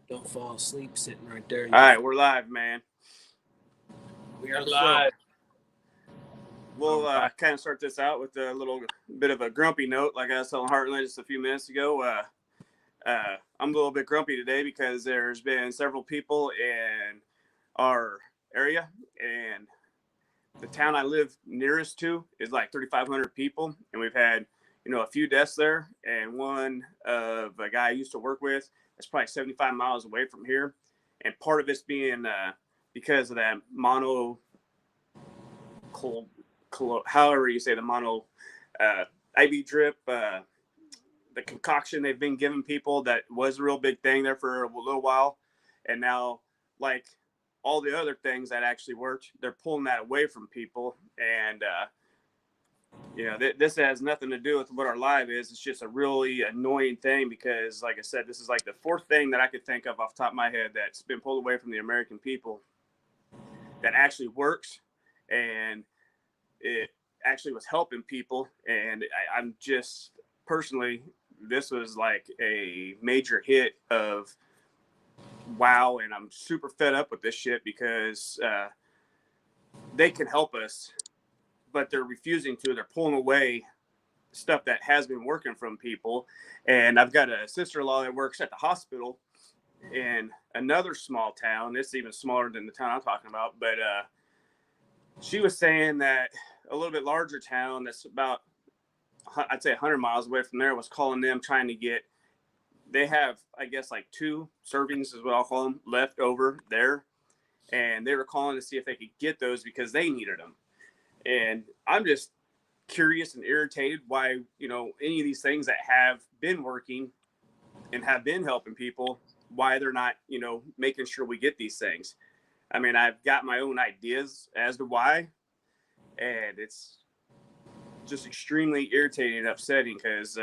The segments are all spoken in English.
Don't fall asleep sitting right there. All right, we're live, man. We are live. We'll kind of start this out with a little bit of a grumpy note. Like I was telling Heartland just a few minutes ago, I'm a little bit grumpy today because there's been several people in our area, and the town I live nearest to is like 3,500 people, and we've had a few deaths there, and one of a guy I used to work with that's probably 75 miles away from here, and part of it's being because of that however you say the mono IV drip, the concoction they've been giving people that was a real big thing there for a little while, and now like all the other things that actually worked, they're pulling that away from people, and this has nothing to do with what our live is. It's just a really annoying thing because, like I said, this is like the fourth thing that I could think of off the top of my head that's been pulled away from the American people that actually works, and it actually was helping people. And I'm just personally, this was like a major hit of wow, and I'm super fed up with this shit because they can help us, but they're refusing to. They're pulling away stuff that has been working from people. And I've got a sister-in-law that works at the hospital in another small town. It's even smaller than the town I'm talking about. But she was saying that a little bit larger town that's about, I'd say 100 miles away from there, was calling them trying to get, they have, I guess, like 2 servings is what I'll call them, left over there. And they were calling to see if they could get those because they needed them. And I'm just curious and irritated why, any of these things that have been working and have been helping people, why they're not, making sure we get these things. I mean, I've got my own ideas as to why, and it's just extremely irritating and upsetting because,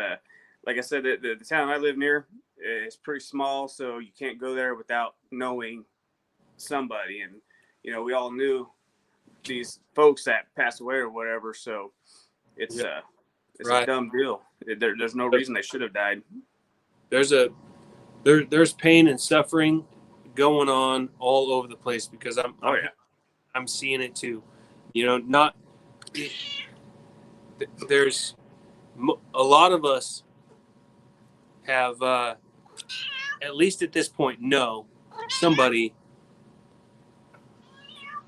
like I said, the town I live near is pretty small, so you can't go there without knowing somebody. And, we all knew these folks that passed away or whatever, so it's right. A dumb deal. There's no reason they should have died. There's pain and suffering going on all over the place because I'm seeing it too. There's a lot of us have at least at this point know somebody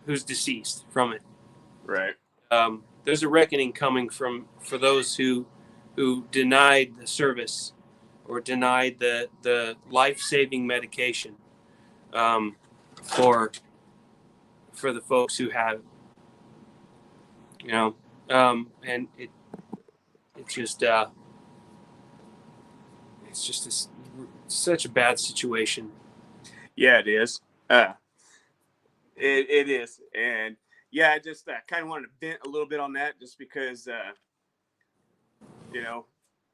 who's deceased from it. Right. There's a reckoning coming for those who denied the service or denied the life-saving medication for the folks who have it. And it's just such a bad situation. Yeah, it is. It is. And yeah, I just kind of wanted to vent a little bit on that just because,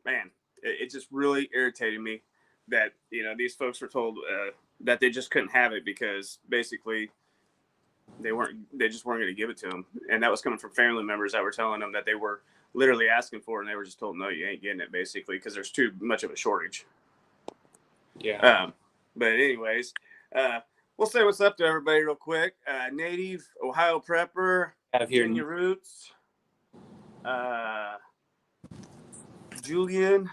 man, it just really irritated me that, these folks were told that they just couldn't have it because basically they just weren't going to give it to them. And that was coming from family members that were telling them that they were literally asking for it, and they were just told, no, you ain't getting it, basically, because there's too much of a shortage. Yeah. But anyways, we'll say what's up to everybody real quick. Native, Ohio Prepper, Virginia Roots, Julian,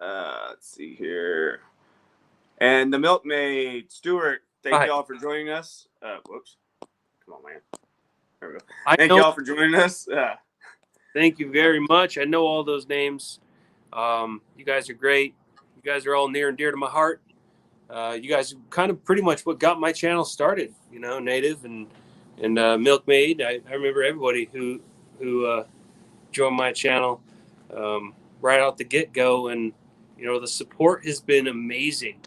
let's see here, and the Milkmaid, Stuart. Thank y'all for joining us. Whoops. Come on, man. There we go. Thank y'all for joining us. Thank you very much. I know all those names. You guys are great. You guys are all near and dear to my heart. You guys are kind of pretty much what got my channel started, Native and Milkmaid. I remember everybody who joined my channel right out the get-go, and the support has been amazing.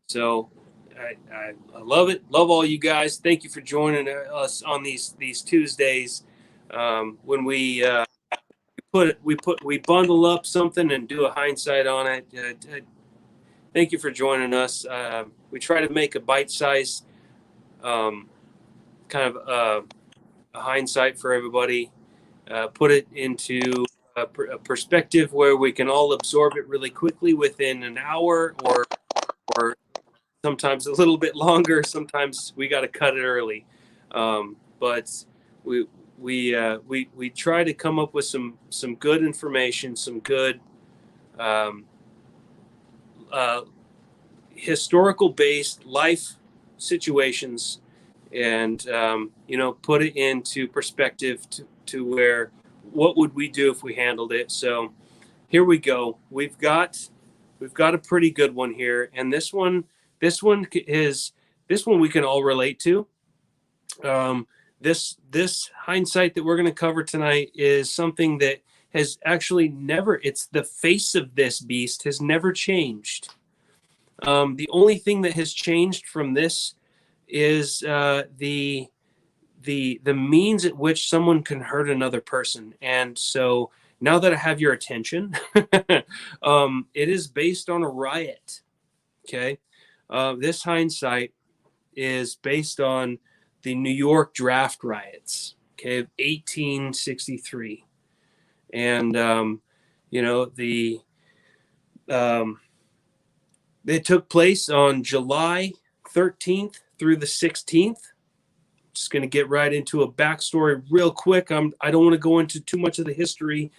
So I love it. Love all you guys. Thank you for joining us on these Tuesdays when we bundle up something and do a hindsight on it. Thank you for joining us. We try to make a bite-sized kind of a hindsight for everybody. Put it into a perspective where we can all absorb it really quickly within an hour or sometimes a little bit longer. Sometimes we got to cut it early. But we try to come up with some good information, some good um, uh, historical based life situations, and put it into perspective to where what would we do if we handled it. So here we go. We've got a pretty good one here, and this one we can all relate to. Um, this hindsight that we're going to cover tonight is something that has actually never. It's the face of this beast has never changed. The only thing that has changed from this is the means at which someone can hurt another person. And so now that I have your attention, it is based on a riot. Okay, this hindsight is based on the New York draft riots. Okay, 1863, and the they took place on July 13th through the 16th. Just going to get right into a backstory real quick. I don't want to go into too much of the history.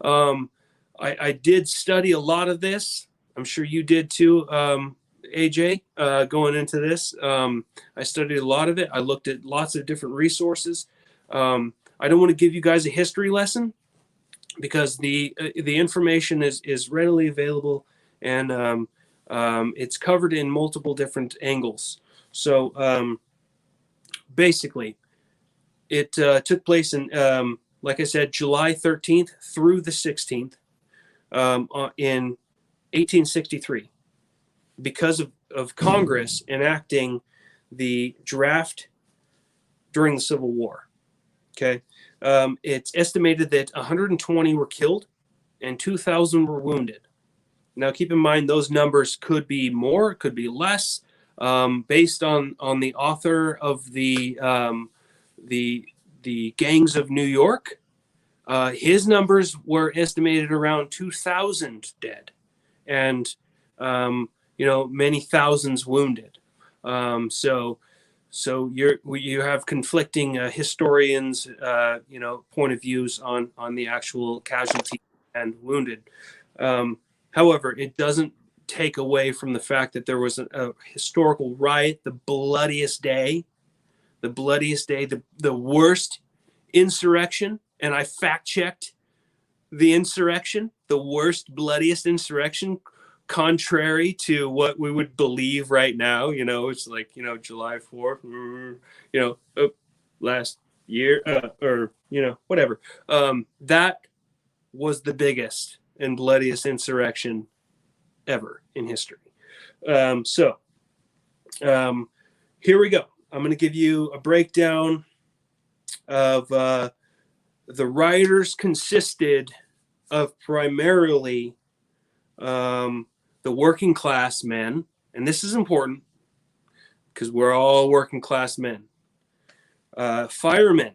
I did study a lot of this. I'm sure you did too, AJ, going into this. I studied a lot of it. I looked at lots of different resources. I don't want to give you guys a history lesson because the information is readily available, and it's covered in multiple different angles. So basically, it took place in, like I said, July 13th through the 16th in 1863 because of Congress enacting the draft during the Civil War. Okay. It's estimated that 120 were killed and 2,000 were wounded. Now, keep in mind, those numbers could be more, could be less, based on the author of the gangs of New York. His numbers were estimated around 2,000 dead, and many thousands wounded. So you have conflicting historians, point of views on the actual casualty and wounded. However, it doesn't take away from the fact that there was a historical riot, the bloodiest day, the worst insurrection, and I fact checked the insurrection, the worst, bloodiest insurrection, contrary to what we would believe right now. It's like, July 4th, last year, or, whatever. That was the biggest and bloodiest insurrection ever in history. So here we go. I'm going to give you a breakdown of the rioters consisted of primarily the working class men, and this is important because we're all working class men. Firemen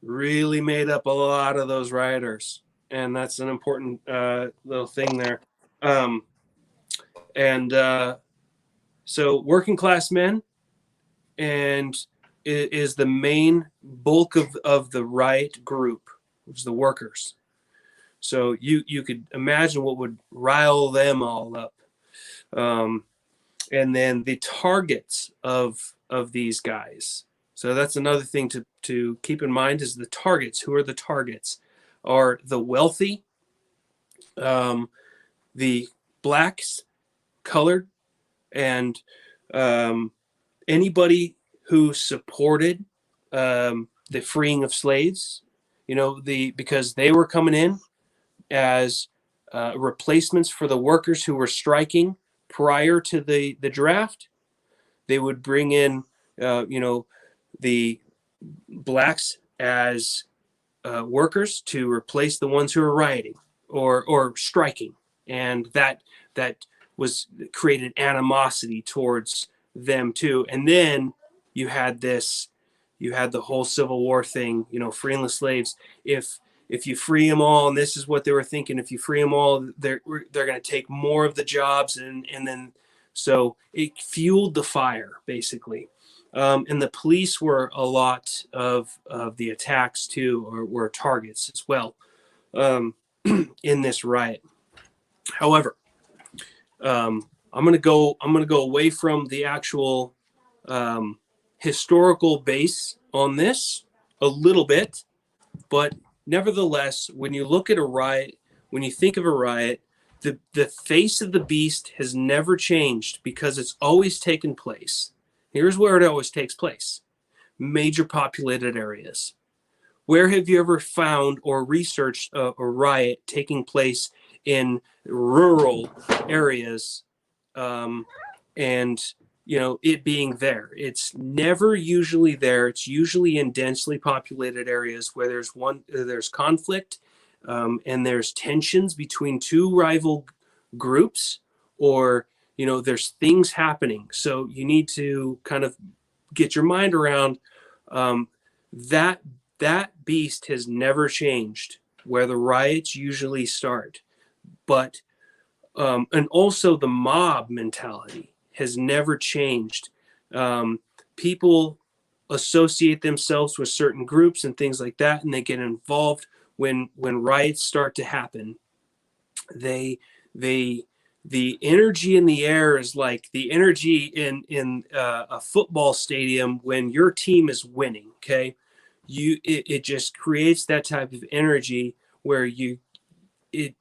really made up a lot of those rioters, and that's an important little thing there. So working class men, and it is the main bulk of the riot group, which is the workers. So you could imagine what would rile them all up. And then the targets of these guys. So that's another thing to keep in mind is the targets. Who are the targets? Are the wealthy, the blacks, colored, and anybody who supported the freeing of slaves. Because they were coming in as replacements for the workers who were striking prior to the draft. They would bring in, the blacks as workers to replace the ones who were rioting or striking, and that was created animosity towards them too. And then you had the whole Civil War thing, freeing the slaves. If you free them all, and this is what they were thinking, if you free them all, they're going to take more of the jobs, and then So it fueled the fire, basically. And the police were a lot of the attacks too, or were targets as well in this riot. However, I'm gonna go away from the actual historical base on this a little bit, but nevertheless, when you look at a riot, when you think of a riot, the face of the beast has never changed because it's always taken place. Here's where it always takes place: major populated areas. Where have you ever found or researched a riot taking place in rural areas, and it being there? It's never usually there. It's usually in densely populated areas where there's conflict, and there's tensions between two rival groups, or there's things happening. So you need to kind of get your mind around that that beast has never changed where the riots usually start. But and also the mob mentality has never changed. People associate themselves with certain groups and things like that, and they get involved when riots start to happen. They the energy in the air is like the energy in a football stadium when your team is winning. Okay, it just creates that type of energy where it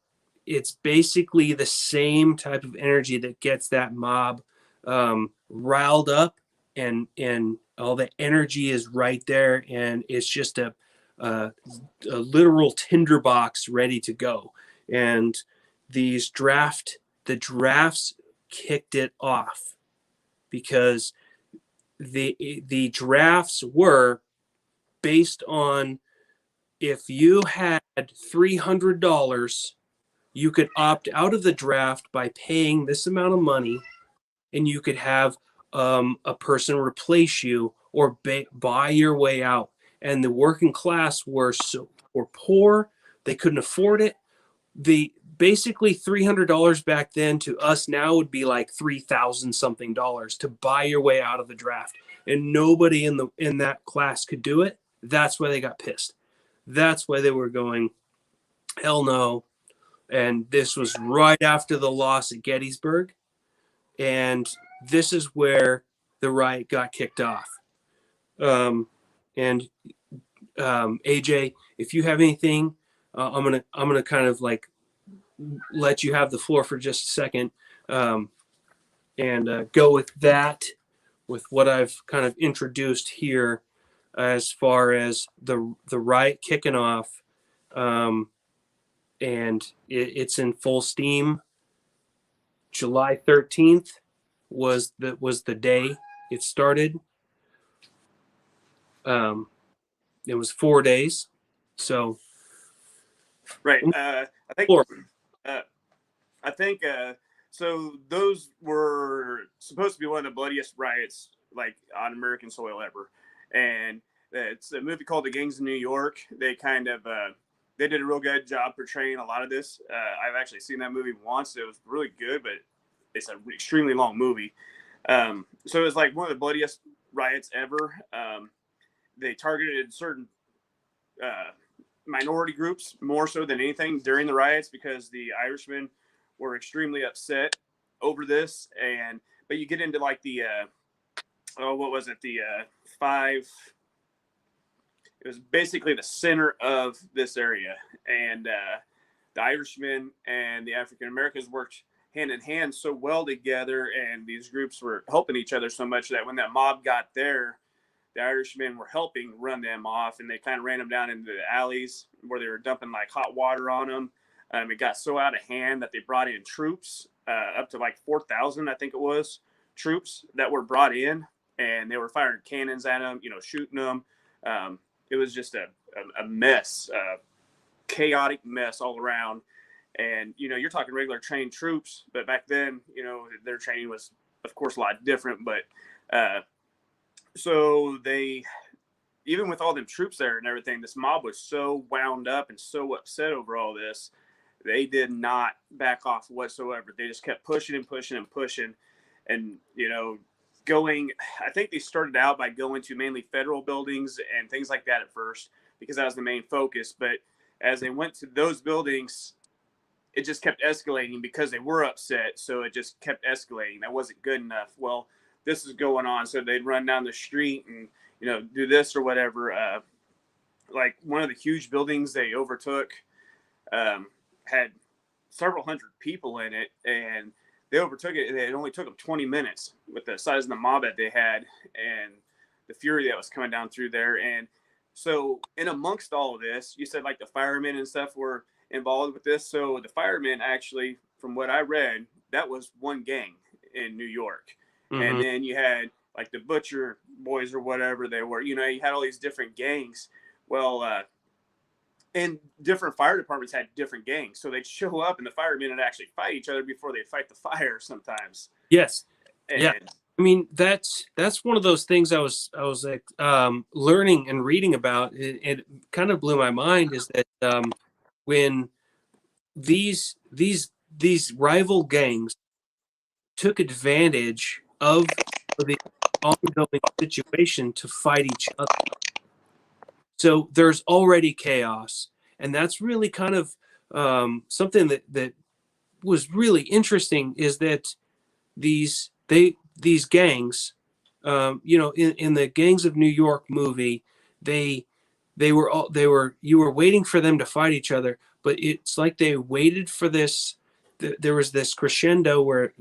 it's basically the same type of energy that gets that mob riled up, and all the energy is right there, and it's just a literal tinderbox ready to go. And the drafts kicked it off because the drafts were based on, if you had $300, you could opt out of the draft by paying this amount of money, and you could have a person replace you or buy your way out. And the working class were poor; they couldn't afford it. The basically $300 back then to us now would be like 3,000 something dollars to buy your way out of the draft, and nobody in that class could do it. That's why they got pissed. That's why they were going, hell no. And this was right after the loss at Gettysburg, and this is where the riot got kicked off. And AJ, if you have anything, I'm gonna kind of like let you have the floor for just a second, and go with that, with what I've kind of introduced here as far as the riot kicking off, and it's in full steam. July 13th was the day it started. It was 4 days. So Right. I think. floor. Uh, I think. So those were supposed to be one of the bloodiest riots like on American soil ever, and it's a movie called The Gangs of New York. They kind of they did a real good job portraying a lot of this. I've actually seen that movie once. It was really good, but it's an extremely long movie. So it was like one of the bloodiest riots ever. They targeted certain minority groups more so than anything during the riots because the Irishmen were extremely upset over this. But you get into like the what was it, the five, it was basically the center of this area, and the Irishmen and the African Americans worked hand in hand so well together, and these groups were helping each other so much that when that mob got there, the Irishmen were helping run them off, and they kind of ran them down into the alleys where they were dumping like hot water on them. It got so out of hand that they brought in troops, up to like 4,000, I think it was, troops that were brought in, and they were firing cannons at them, shooting them. It was just a mess, chaotic mess all around. And, you're talking regular trained troops, but back then, their training was, of course, a lot different. But so they, even with all them troops there and everything, this mob was so wound up and so upset over all this, they did not back off whatsoever. They just kept pushing and pushing and pushing. and going. I think they started out by going to mainly federal buildings and things like that at first because that was the main focus. But as they went to those buildings, it just kept escalating because they were upset. So it just kept escalating. That wasn't good enough. Well, this is going on. So they'd run down the street and, do this or whatever. Like one of the huge buildings they overtook had several hundred people in it, and they overtook it. It only took them 20 minutes with the size of the mob that they had and the fury that was coming down through there. And so in amongst all of this, you said like the firemen and stuff were involved with this. So the firemen actually, from what I read, that was one gang in New York. Mm-hmm. And then you had like the butcher boys or whatever they were, you had all these different gangs. Well, and different fire departments had different gangs. So they'd show up and the firemen would actually fight each other before they'd fight the fire sometimes. Yes. And, yeah. I mean, that's one of those things I was like learning and reading about. It kind of blew my mind is that when these rival gangs took advantage of the ongoing situation to fight each other. So there's already chaos, and that's really kind of something that was really interesting. Is that these gangs, in the Gangs of New York movie, they were you were waiting for them to fight each other, but it's like they waited for this. There was this crescendo where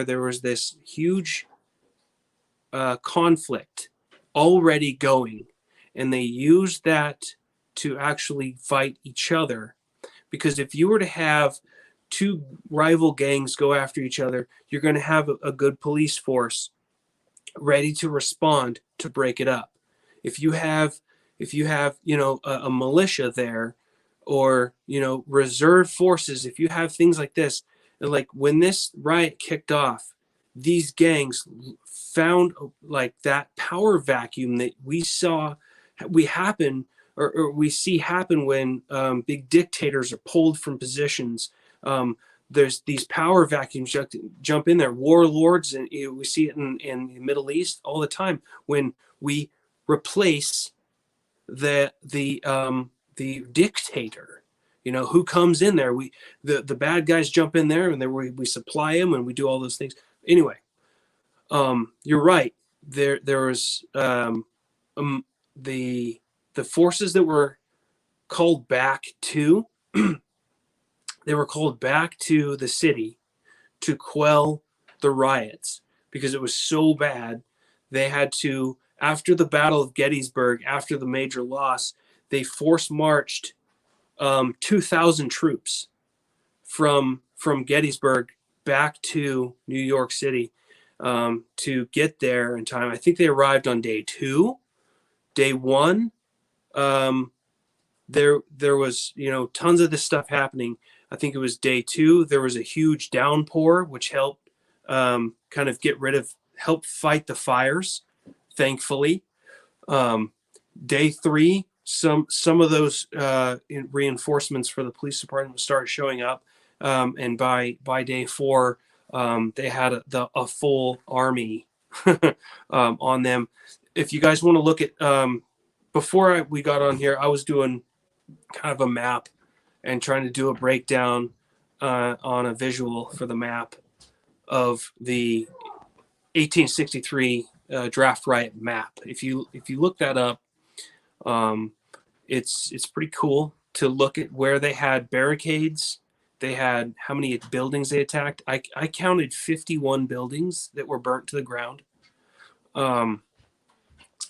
there was this huge conflict already going, and they used that to actually fight each other. Because if you were to have two rival gangs go after each other, you're going to have a good police force ready to respond to break it up. If you have a militia there, or reserve forces, if you have things like this, like when this riot kicked off, these gangs found like that power vacuum that we see happen when big dictators are pulled from positions. There's these power vacuums jump in there, warlords, and we see it in the Middle East all the time when we replace the dictator. Who comes in there? The bad guys jump in there, and then we supply them, and we do all those things. Anyway, you're right. There was the forces that were called back to they were called back to the city to quell the riots because it was so bad. They had to, after the Battle of Gettysburg, after the major loss, they force marched 2,000 troops from Gettysburg back to New York City to get there in time. I think they arrived on day 2. Day 1, there was tons of this stuff happening. I think it was day 2. There was a huge downpour, which helped kind of help fight the fires, thankfully. Day 3, some of those reinforcements for the police department started showing up, and by day 4, they had a full army on them. If you guys want to look at, before we got on here, I was doing kind of a map and trying to do a breakdown on a visual for the map of the 1863 draft riot map. If you look that up, it's pretty cool to look at where they had barricades. They had how many buildings they attacked. I counted 51 buildings that were burnt to the ground.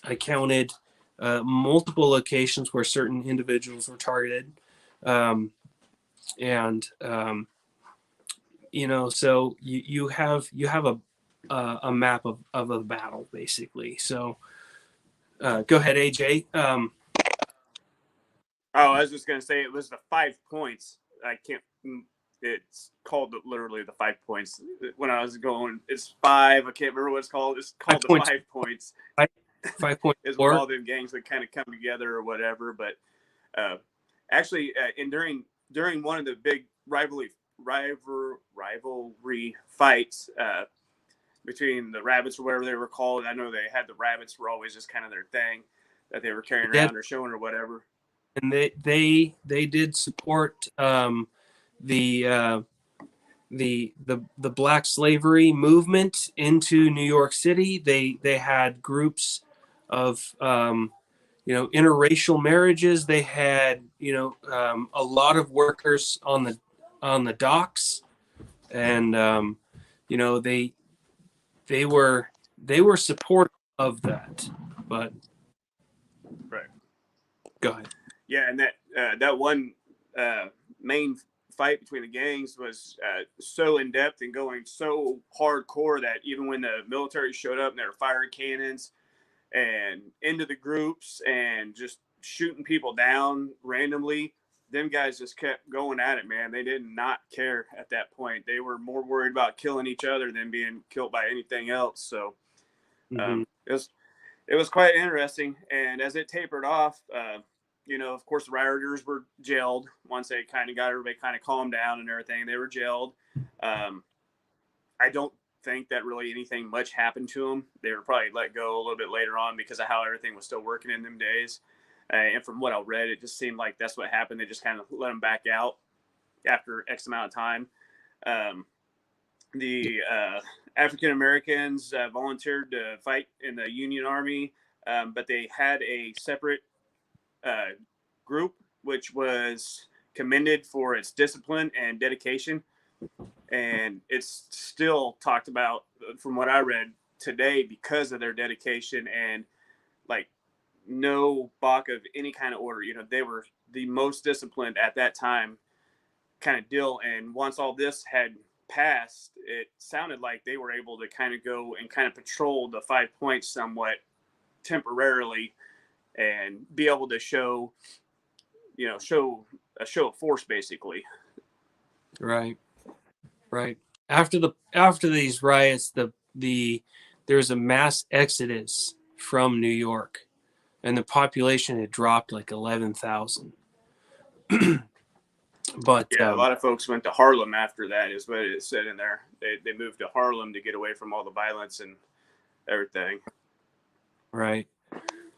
I counted multiple locations where certain individuals were targeted. So you have a map of a battle, basically. So go ahead, AJ. I was just going to say it was the 5 points. It's called literally the 5 points. When I was going, it's 5. I can't remember what it's called. It's called the 5 points. 5 points is when all the gangs would kind of come together or whatever. But actually, during one of the big rivalry fights, between the rabbits or whatever they were called. I know they had the rabbits were always just kind of their thing that they were carrying around or showing or whatever. And they did support the the black slavery movement into New York City. They had groups of interracial marriages. They had a lot of workers on the docks, and they were supportive of that. But right, go ahead. Yeah, and that one main fight between the gangs was so in depth and going so hardcore that even when the military showed up and they were firing cannons and into the groups and just shooting people down randomly, them guys just kept going at it, man. They did not care at that point. They were more worried about killing each other than being killed by anything else. So it was quite interesting. And as it tapered off, of course, the rioters were jailed once they kind of got everybody kind of calmed down and everything. They were jailed. I don't think that really anything much happened to them. They were probably let go a little bit later on because of how everything was still working in them days. And from what I read, it just seemed like that's what happened. They just kind of let them back out after X amount of time. The African Americans volunteered to fight in the Union Army, but they had a separate group which was commended for its discipline and dedication. And it's still talked about, from what I read today, because of their dedication and like no balk of any kind of order. They were the most disciplined at that time kind of deal. And once all this had passed, it sounded like they were able to kind of go and kind of patrol the 5 points somewhat temporarily and be able to show a show of force, basically. Right. After these riots, there's a mass exodus from New York, and the population had dropped like 11,000. But a lot of folks went to Harlem after that, is what it said in there. They moved to Harlem to get away from all the violence and everything. Right.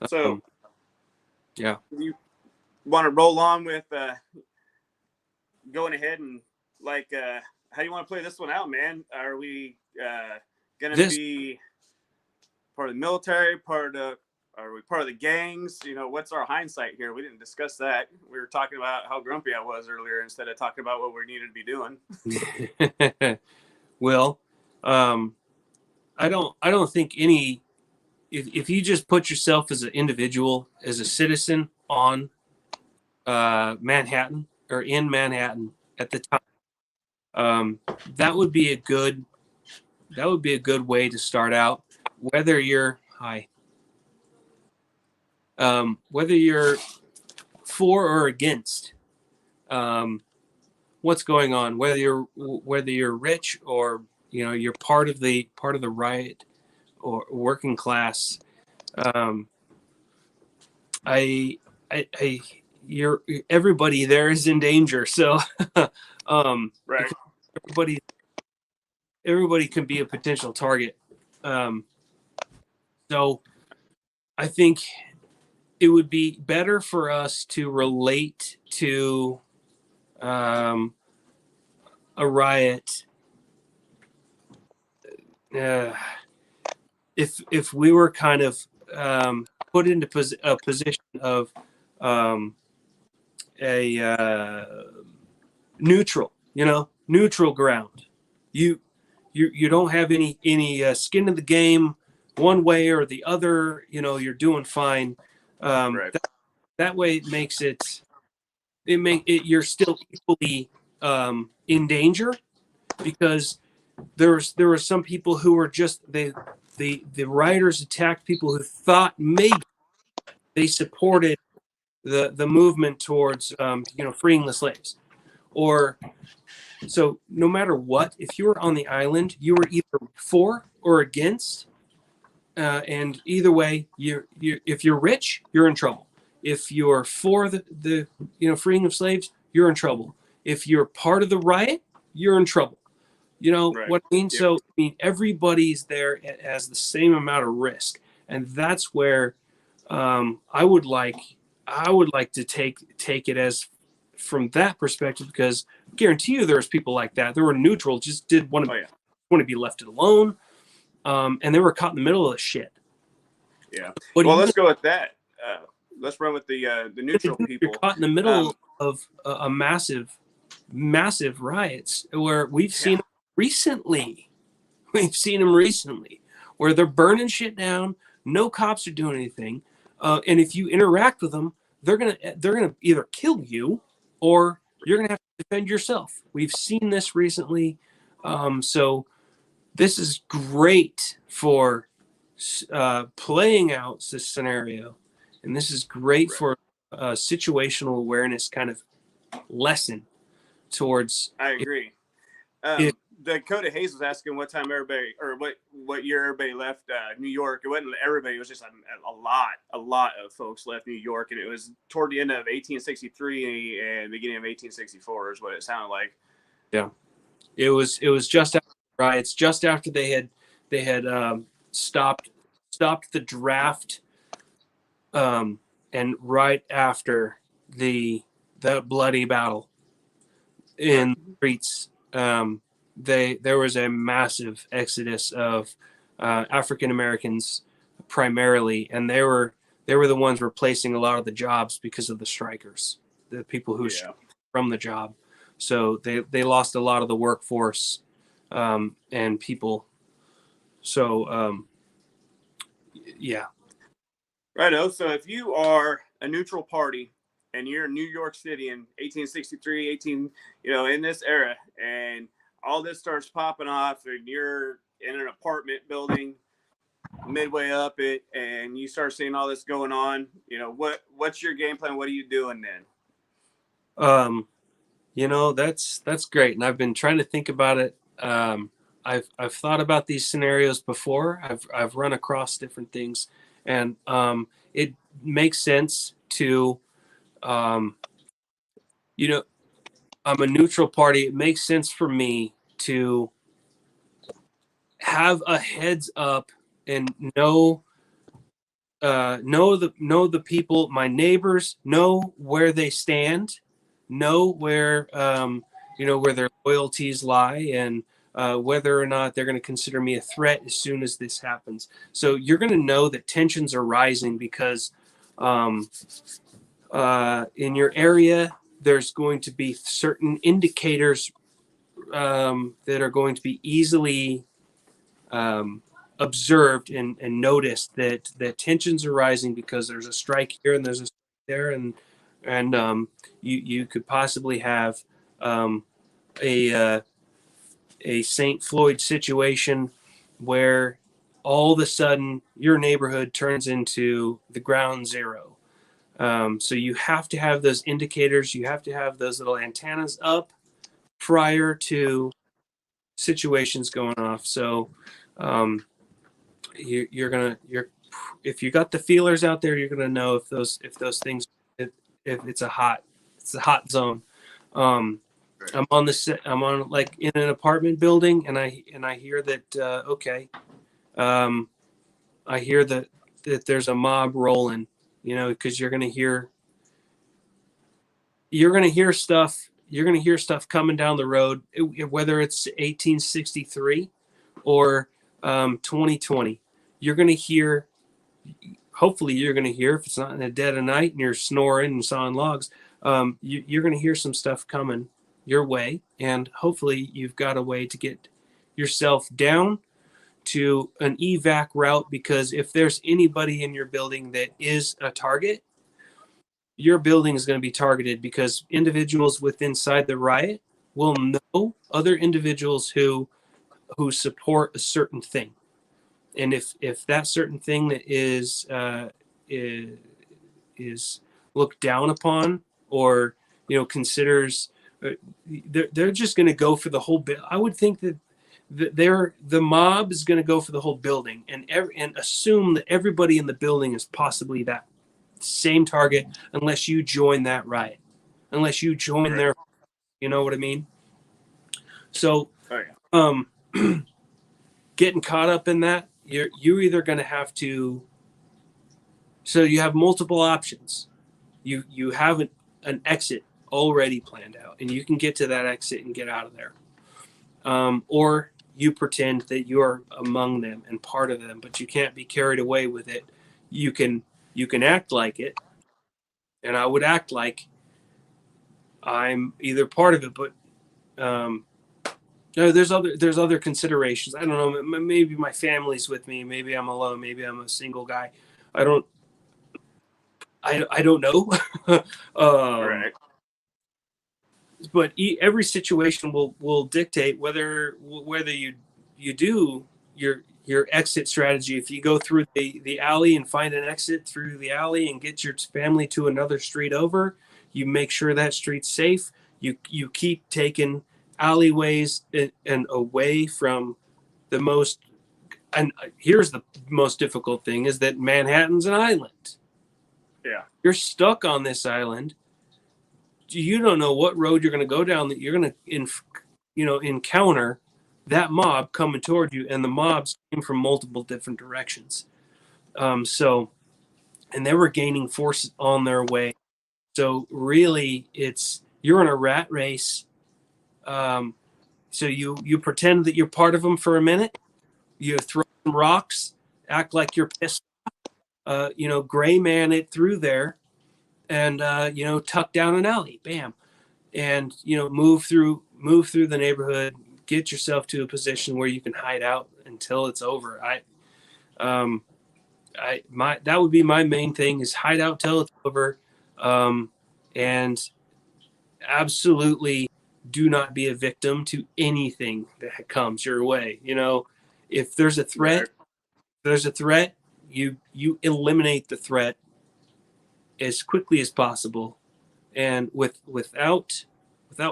So, yeah. You want to roll on with going ahead and how do you want to play this one out, man? Are we going to be part of the military, are we part of the gangs? What's our hindsight here? We didn't discuss that. We were talking about how grumpy I was earlier instead of talking about what we needed to be doing. Well, I don't think if you just put yourself as an individual, as a citizen on Manhattan or in Manhattan at the time, that would be a good way to start out. Whether you're for or against what's going on, whether you're rich or you're part of the riot or working class, everybody there is in danger. So right. Everybody can be a potential target. So I think it would be better for us to relate to a riot if we were kind of put into a position of a neutral ground. You don't have any skin in the game one way or the other. You're doing fine. Right. That way it makes it you're still equally in danger, because there were some people who were just the rioters attacked people who thought maybe they supported the movement towards freeing the slaves. Or so no matter what, if you were on the island, you were either for or against, and either way, if you're rich, you're in trouble. If you're for the freeing of slaves, you're in trouble. If you're part of the riot, you're in trouble. You know Right. what I mean? Yep. So I mean, everybody's there as the same amount of risk, and that's where I would like to take it as from that perspective, because I guarantee you there's people like that. They were neutral, just did Oh yeah. want to be left alone, and they were caught in the middle of the shit. Yeah. What are Well, you let's go with that. Let's run with the gonna neutral do? You're people. caught in the middle of a massive riots where we've Yeah. seen recently. We've seen them recently where they're burning shit down. No cops are doing anything, and if you interact with them, they're gonna either kill you or you're gonna have to defend yourself. We've seen this recently, so this is great for playing out this scenario, and this is great Right. for situational awareness kind of lesson towards I agree. if Dakota Hayes was asking what time everybody, or what year everybody left New York. It wasn't everybody; it was just a lot of folks left New York, and it was toward the end of 1863 and beginning of 1864 is what it sounded like. yeah. It was just after the riots, just after they had stopped the draft, and right after the bloody battle Right. in the streets. There was a massive exodus of African Americans primarily, and they were the ones replacing a lot of the jobs because of the strikers, the people who Yeah. from the job. So they lost a lot of the workforce, and people. So yeah. Righto. So if you are a neutral party and you're in New York City in 1863, 18, in this era, and all this starts popping off, and you're in an apartment building midway up it, and you start seeing all this going on, what's your game plan? What are you doing then? That's great, and I've been trying to think about it. I've thought about these scenarios before. I've run across different things, and it makes sense to, um, you know, I'm a neutral party. It makes sense for me to have a heads up and know the people, my neighbors, know where they stand, know where their loyalties lie, and whether or not they're going to consider me a threat as soon as this happens. So you're going to know that tensions are rising because um, in your area there's going to be certain indicators that are going to be easily um, observed and noticed that tensions are rising because there's a strike here and there's a strike there, and you could possibly have um, a a St. Floyd situation where all of a sudden your neighborhood turns into the ground zero. So you have to have those indicators. You have to have those little antennas up prior to situations going off. So um, you're if you got the feelers out there, you're gonna know if those things if it's a hot zone. Um, Right. I'm on like in an apartment building, and I hear that okay, um, I hear that there's a mob rolling, because you're gonna hear stuff. You're gonna hear stuff coming down the road, whether it's 1863 or 2020. You're gonna hear. Hopefully, you're gonna hear, if it's not in the dead of night and you're snoring and sawing logs. You're gonna hear some stuff coming your way, and hopefully, you've got a way to get yourself down to an evac route, because if there's anybody in your building that is a target, your building is going to be targeted, because individuals inside the riot will know other individuals who support a certain thing, and if that certain thing that is looked down upon, or considers, they're just going to go for the whole bit. I would think that the mob is going to go for the whole building, and assume that everybody in the building is possibly that same target, unless you join that riot, unless you join Right. their, you know what I mean? So Oh yeah. um, getting caught up in that, you're either going to have to. So you have multiple options. You have an exit already planned out, and you can get to that exit and get out of there. Or you pretend that you're among them and part of them, but you can't be carried away with it. You can act like it, and I would act like I'm either part of it, but um, no, there's other considerations. I don't know. Maybe my family's with me. Maybe I'm alone. Maybe I'm a single guy. I don't. I don't know. um, Right. but every situation will dictate whether you do your exit strategy. If you go through the alley and find an exit through the alley and get your family to another street over, you make sure that street's safe. You keep taking alleyways and away from the most. And here's the most difficult thing: is that Manhattan's an island. Yeah. You're stuck on this island. You don't know what road you're going to go down, that you're going to encounter that mob coming toward you, and the mobs came from multiple different directions. So and they were gaining force on their way. So really, you're in a rat race. So you pretend that you're part of them for a minute. You throw some rocks, act like you're pissed. Gray man it through there, and tuck down an alley. Bam. And move through the neighborhood, get yourself to a position where you can hide out until it's over. That would be my main thing, is hide out till it's over. And absolutely do not be a victim to anything that comes your way. If there's a threat, Right. you eliminate the threat as quickly as possible, and without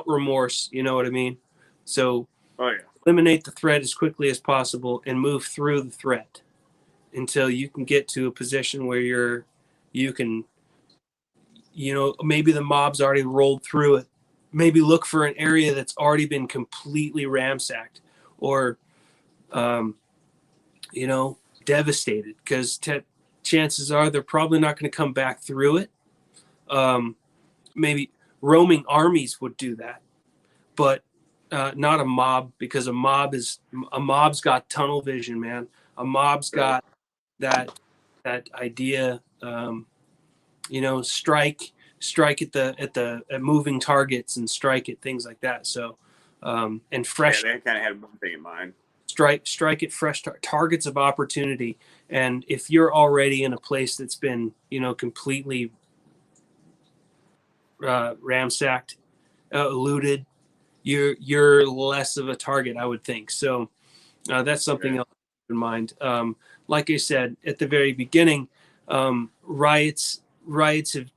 remorse. You know what I mean? So Oh yeah. eliminate the threat as quickly as possible and move through the threat until you can get to a position where you can, maybe the mob's already rolled through it. Maybe look for an area that's already been completely ransacked, or um, devastated, because chances are they're probably not going to come back through it. Maybe roaming armies would do that, but not a mob, because a mob's got tunnel vision, man. A mob's got that idea. Strike at moving targets, and strike at things like that. So, and Yeah, fresh they kind of had one thing in mind. strike at fresh targets of opportunity. And if you're already in a place that's been completely ramsacked, looted, you're less of a target, I would think. So that's something Right. else to keep in mind. Like I said at the very beginning, riots have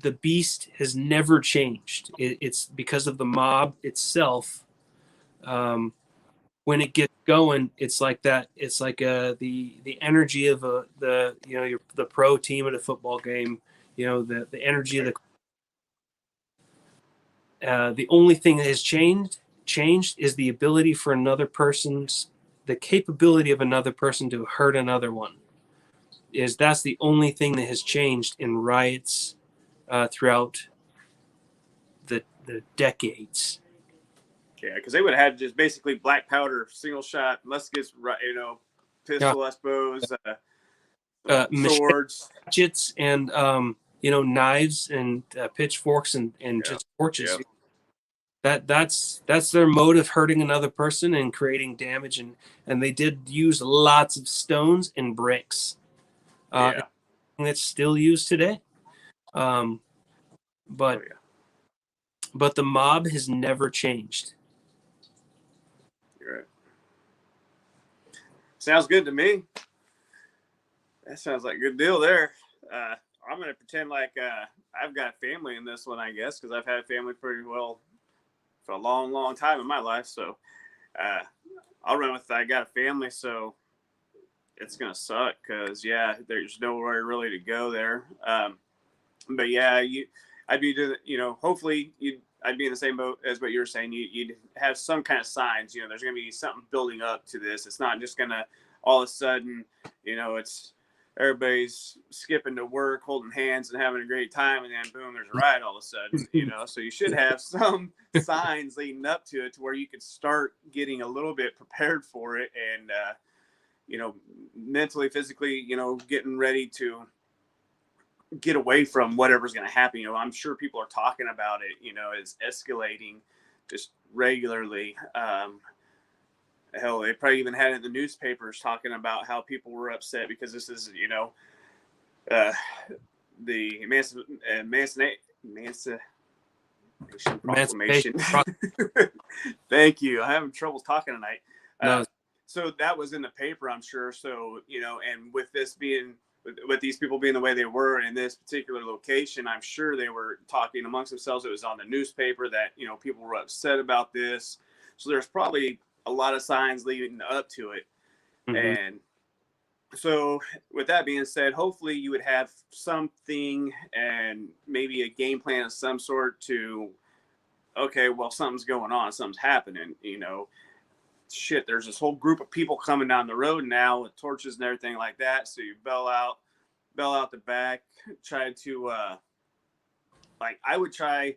the beast has never changed. It's because of the mob itself. When it gets going, it's like that. It's like the energy of the pro team at a football game. The energy of the only thing that has changed is the ability for the capability of another person to hurt another one. That's the only thing that has changed in riots throughout the decades. Yeah, because they would have had just basically black powder, single shot, muskets, Yeah, pistol, I suppose, swords. machetes and knives and pitchforks and Yeah. just torches. Yeah. That's their mode of hurting another person and creating damage, and they did use lots of stones and bricks. Yeah. That's still used today. Um, Oh but yeah. but the mob has never changed. You're right. Sounds good to me. That sounds like a good deal there. I'm gonna pretend like I've got family in this one, I guess, because I've had family pretty well for a long, long time in my life. So uh, I'll run with I got a family, so it's gonna suck because yeah, there's nowhere really to go there. But yeah, I'd be doing, hopefully I'd be in the same boat as what you were saying. You'd have some kind of signs. There's going to be something building up to this. It's not just going to all of a sudden, it's everybody's skipping to work, holding hands and having a great time, and then boom, there's a riot all of a sudden. So you should have some signs leading up to it to where you could start getting a little bit prepared for it, and mentally, physically, getting ready to get away from whatever's going to happen. I'm sure people are talking about it, it's escalating just regularly. Hell, they probably even had it in the newspapers talking about how people were upset because this is, the Emancipation Proclamation. Thank you. I'm having trouble talking tonight. No. So that was in the paper, I'm sure. So, and with this being, with these people being the way they were in this particular location, I'm sure they were talking amongst themselves. It was on the newspaper that, people were upset about this. So there's probably a lot of signs leading up to it. Mm-hmm. And so with that being said, hopefully you would have something and maybe a game plan of some sort to, okay, well, something's going on, something's happening, shit, there's this whole group of people coming down the road now with torches and everything like that. So you bail out the back, try to, I would try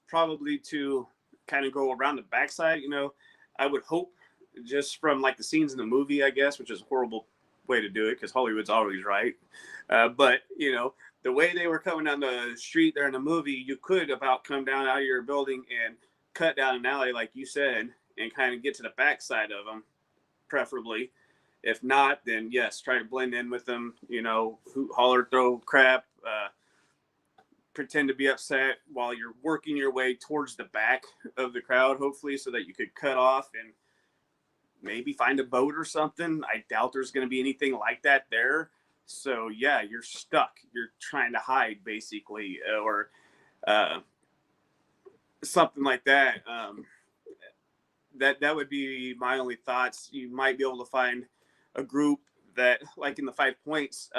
probably to kind of go around the backside, I would hope, just from like the scenes in the movie, I guess, which is a horrible way to do it because Hollywood's always right. But, the way they were coming down the street there in the movie, you could about come down out of your building and cut down an alley, like you said, and kind of get to the backside of them, preferably. If not, then yes, try to blend in with them, hoot, holler, throw crap, pretend to be upset while you're working your way towards the back of the crowd, hopefully, so that you could cut off and maybe find a boat or something. I doubt there's going to be anything like that there. So yeah, you're stuck. You're trying to hide basically, or something like that. That would be my only thoughts. You might be able to find a group that, like in the 5 Points,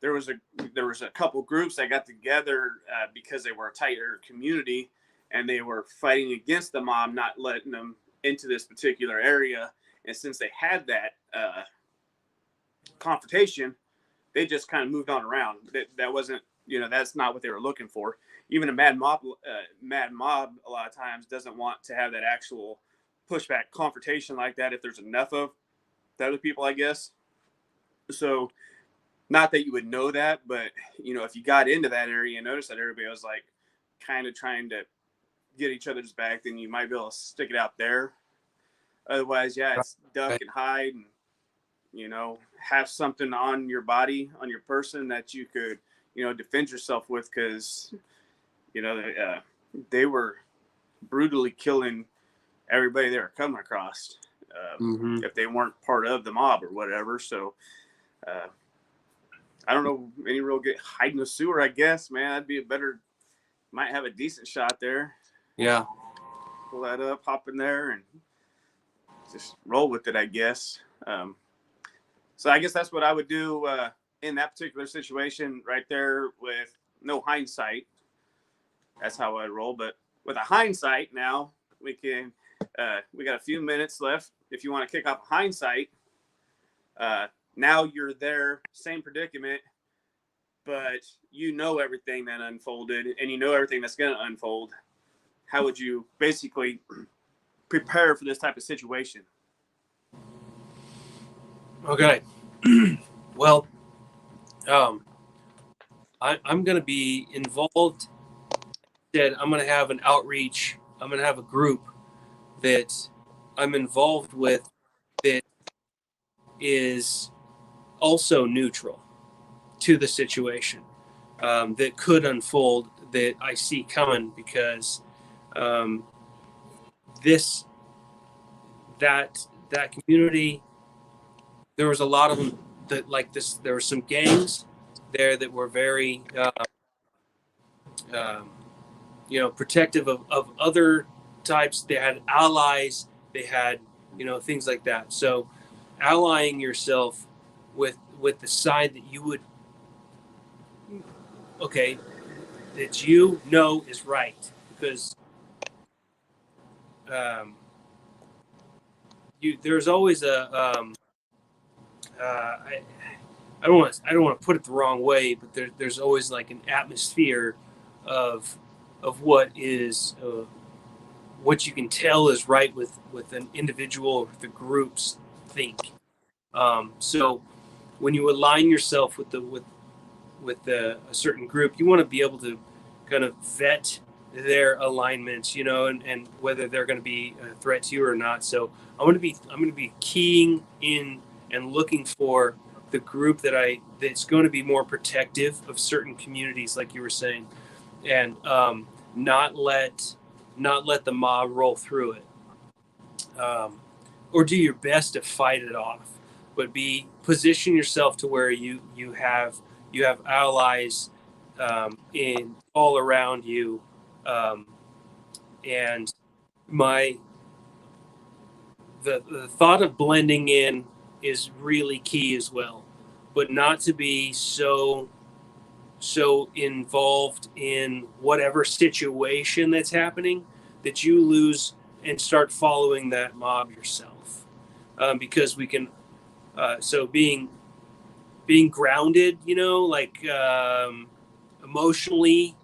there was a couple groups that got together because they were a tighter community and they were fighting against the mob, not letting them into this particular area. And since they had that confrontation, they just kind of moved on around. That wasn't, that's not what they were looking for. Even a mad mob a lot of times doesn't want to have that actual pushback confrontation like that if there's enough of the other people, I guess. So not that you would know that, but if you got into that area and noticed that everybody was like kind of trying to get each other's back, then you might be able to stick it out there. Otherwise, yeah, it's duck and hide and, have something on your body, on your person that you could, defend yourself with, because, they were brutally killing everybody they were coming across if they weren't part of the mob or whatever. So I don't know any real good hide in the sewer, I guess, man. That'd be a better, might have a decent shot there. Yeah. Pull that up, hop in there, and just roll with it, I guess. So I guess that's what I would do in that particular situation right there with no hindsight. That's how I'd roll. But with a hindsight now, we got a few minutes left. If you want to kick off a hindsight, now you're there, same predicament, but everything that unfolded and everything that's going to unfold. How would you basically prepare for this type of situation? Okay. Well, I'm going to be involved. I'm going to have an outreach. I'm going to have a group that I'm involved with that is also neutral to the situation that could unfold, that I see coming, because that community, there was a lot of them that like this. There were some gangs there that were very protective of other types. They had allies, they had things like that. So allying yourself with the side that you would that is right, because there's always I don't want to put it the wrong way, but there's always like an atmosphere of what is what you can tell is right with an individual or the groups think. So when you align yourself with a certain group, you want to be able to kind of vet their alignments, and whether they're going to be a threat to you or not. So I'm going to be keying in and looking for the group that's going to be more protective of certain communities, like you were saying, and not let the mob roll through it, or do your best to fight it off, but position yourself to where you have allies in all around you, and the thought of blending in is really key as well, but not to be so involved in whatever situation that's happening that you lose and start following that mob yourself, because we can so being grounded, like emotionally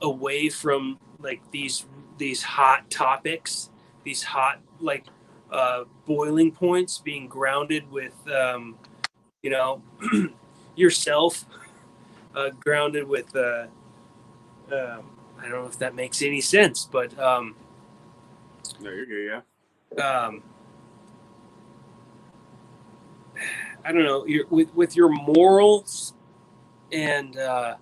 away from like these hot topics, these hot like boiling points, being grounded with yourself, grounded with I don't know if that makes any sense, but no, you're good. Yeah. I don't know, with your morals, and that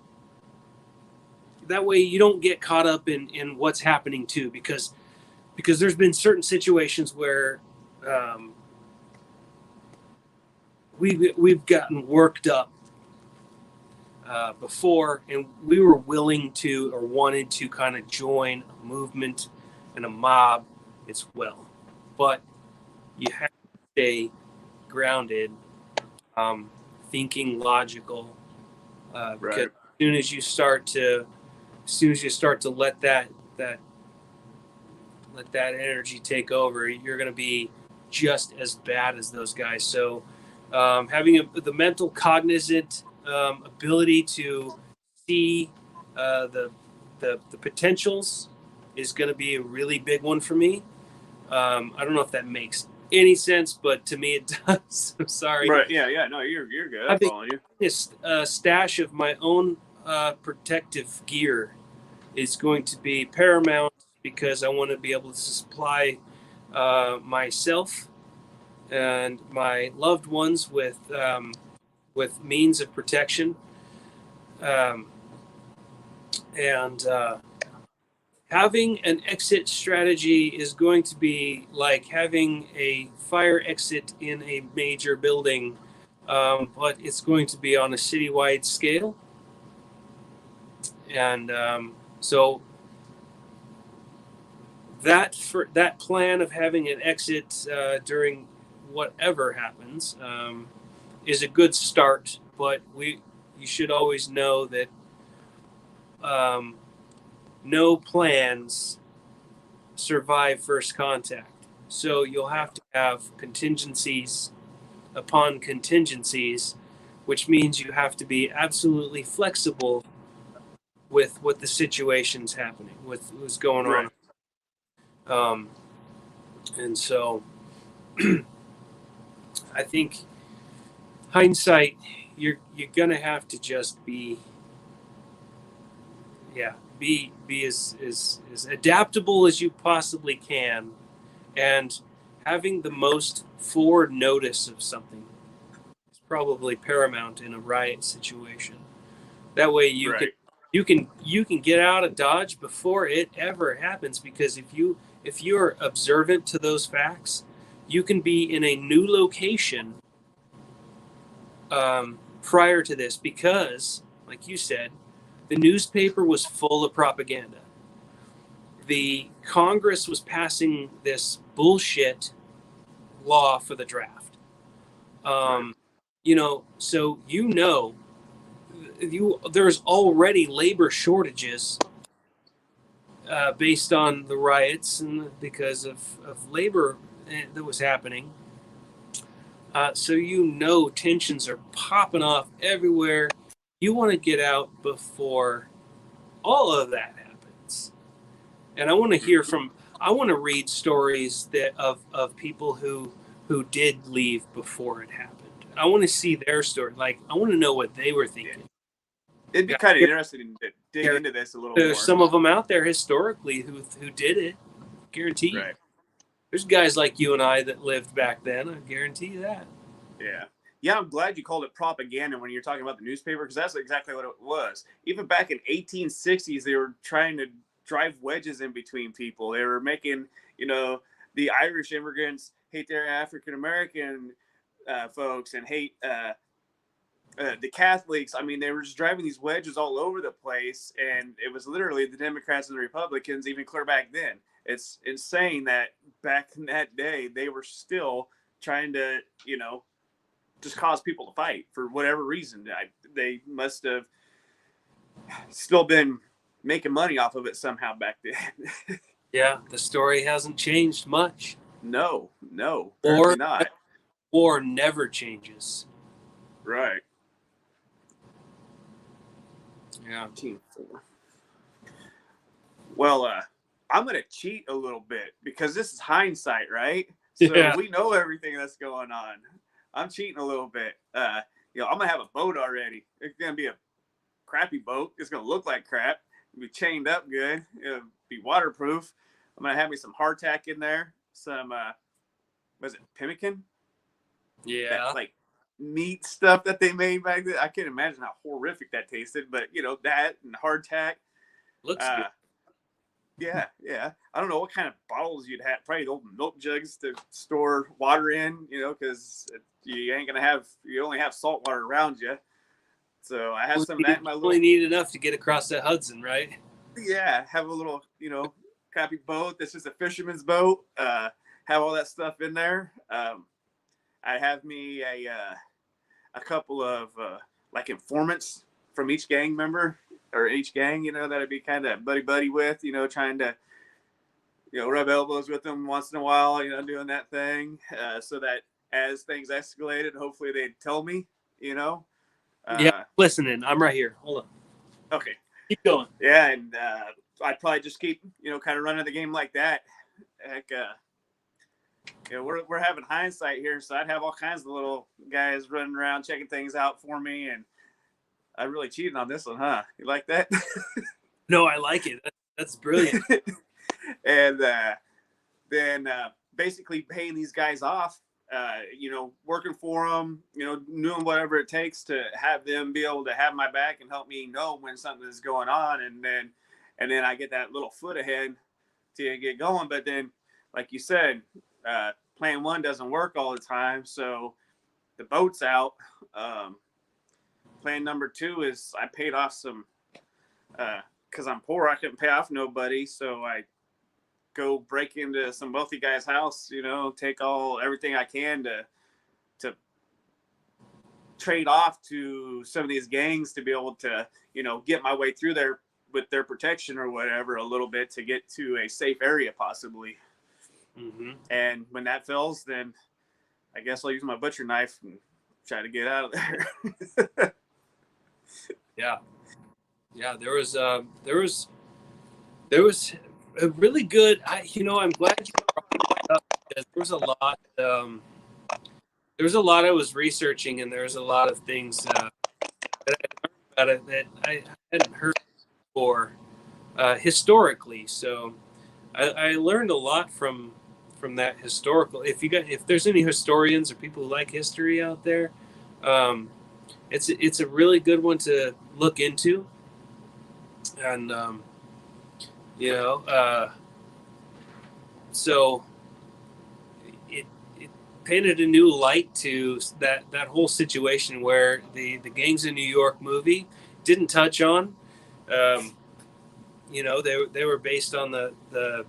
way you don't get caught up in what's happening too, because there's been certain situations where we've gotten worked up before, and we were willing to or wanted to kind of join a movement and a mob as well, but you have to stay grounded, thinking logical, because Right. as soon as you start to let that energy take over, you're going to be just as bad as those guys. So having the mental cognizant ability to see the potentials is going to be a really big one for me. I don't know if that makes any sense, but to me it does. I'm sorry. Right. Yeah. No, you're good. I'm following you. This stash of my own protective gear is going to be paramount, because I want to be able to supply myself and my loved ones with means of protection, and having an exit strategy is going to be like having a fire exit in a major building, but it's going to be on a citywide scale, and so that plan of having an exit during whatever happens is a good start, but you should always know that no plans survive first contact. So you'll have to have contingencies upon contingencies, which means you have to be absolutely flexible with what the situation's happening, with what's going on. Right. And so I think hindsight, you're gonna have to just be as adaptable as you possibly can, and having the most forward notice of something is probably paramount in a riot situation. That way you can get out of Dodge before it ever happens, because if you're observant to those facts, you can be in a new location prior to this, because, like you said, the newspaper was full of propaganda. The Congress was passing this bullshit law for the draft. So there's already labor shortages based on the riots and because of labor that was happening. So tensions are popping off everywhere. You want to get out before all of that happens. And I want to hear from. I want to read stories of people who did leave before it happened. I want to see their story. Like I want to know what they were thinking. It'd be kind of interesting to dig into this a little more. There's some of them out there historically who did it. Guarantee you. Right. There's guys like you and I that lived back then. I guarantee you that. Yeah. Yeah, I'm glad you called it propaganda when you're talking about the newspaper, because that's exactly what it was. Even back in 1860s, they were trying to drive wedges in between people. They were making, the Irish immigrants hate their African American folks and hate the Catholics. I mean, they were just driving these wedges all over the place, and it was literally the Democrats and the Republicans, even clear back then. It's insane that back in that day, they were still trying to, just cause people to fight for whatever reason. They must have still been making money off of it somehow back then. Yeah, the story hasn't changed much. No, apparently not. War never changes. Right. Yeah. Team 4. Well, I'm going to cheat a little bit because this is hindsight, right? So we know everything that's going on. I'm cheating a little bit. I'm going to have a boat already. It's going to be a crappy boat. It's going to look like crap. It'll be chained up good. It'll be waterproof. I'm going to have me some hardtack in there. Some, was it pemmican? Yeah. That, like, meat stuff that they made back then. I can't imagine how horrific that tasted, but, that and hardtack. Looks good. Yeah. I don't know what kind of bottles you'd have. Probably old milk jugs to store water in, because you only have salt water around you. So I have some of that in my little. Only need enough to get across the Hudson, right? Yeah, have a little, crappy boat that's just a fisherman's boat. Have all that stuff in there. I have me a couple of like informants from each gang member. Or each gang, that I'd be kind of buddy with, trying to, rub elbows with them once in a while, doing that thing, so that as things escalated, hopefully they'd tell me, Yeah, listening. I'm right here. Hold on. Okay. Keep going. Yeah, and I'd probably just keep, kind of running the game like that. Heck, we're having hindsight here, so I'd have all kinds of little guys running around checking things out for me, and I really cheated on this one, huh? You like that? No, I like it. That's brilliant. And then basically paying these guys off, working for them, doing whatever it takes to have them be able to have my back and help me know when something is going on. And then I get that little foot ahead to get going. But then, like you said, plan 1 doesn't work all the time. So the boat's out. Plan number 2 is I paid off some, because I'm poor, I couldn't pay off nobody. So I go break into some wealthy guy's house, take everything I can to trade off to some of these gangs to be able to, get my way through there with their protection or whatever a little bit to get to a safe area possibly. Mm-hmm. And when that fails, then I guess I'll use my butcher knife and try to get out of there. Yeah. There was a really good. I'm glad you brought it up because there was a lot. There was a lot I was researching, and there was a lot of things that I learned about it that I hadn't heard before historically. So I learned a lot from that historical. If there's any historians or people who like history out there, it's a really good one to look into. And so it painted a new light to that whole situation where the Gangs of New York movie didn't touch on. They were based on the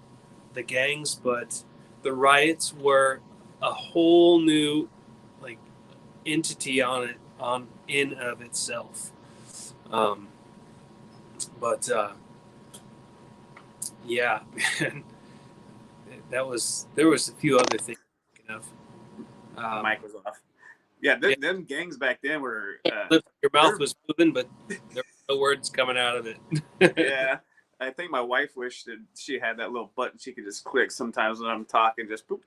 gangs, but the riots were a whole new like entity in of itself. But Yeah, man. There was a few other things I'm thinking of. Mike was off. Yeah, Yeah, them gangs back then were your mouth they're was moving, but there were no words coming out of it. yeah. I think my wife wished that she had that little button she could just click sometimes when I'm talking, just boop.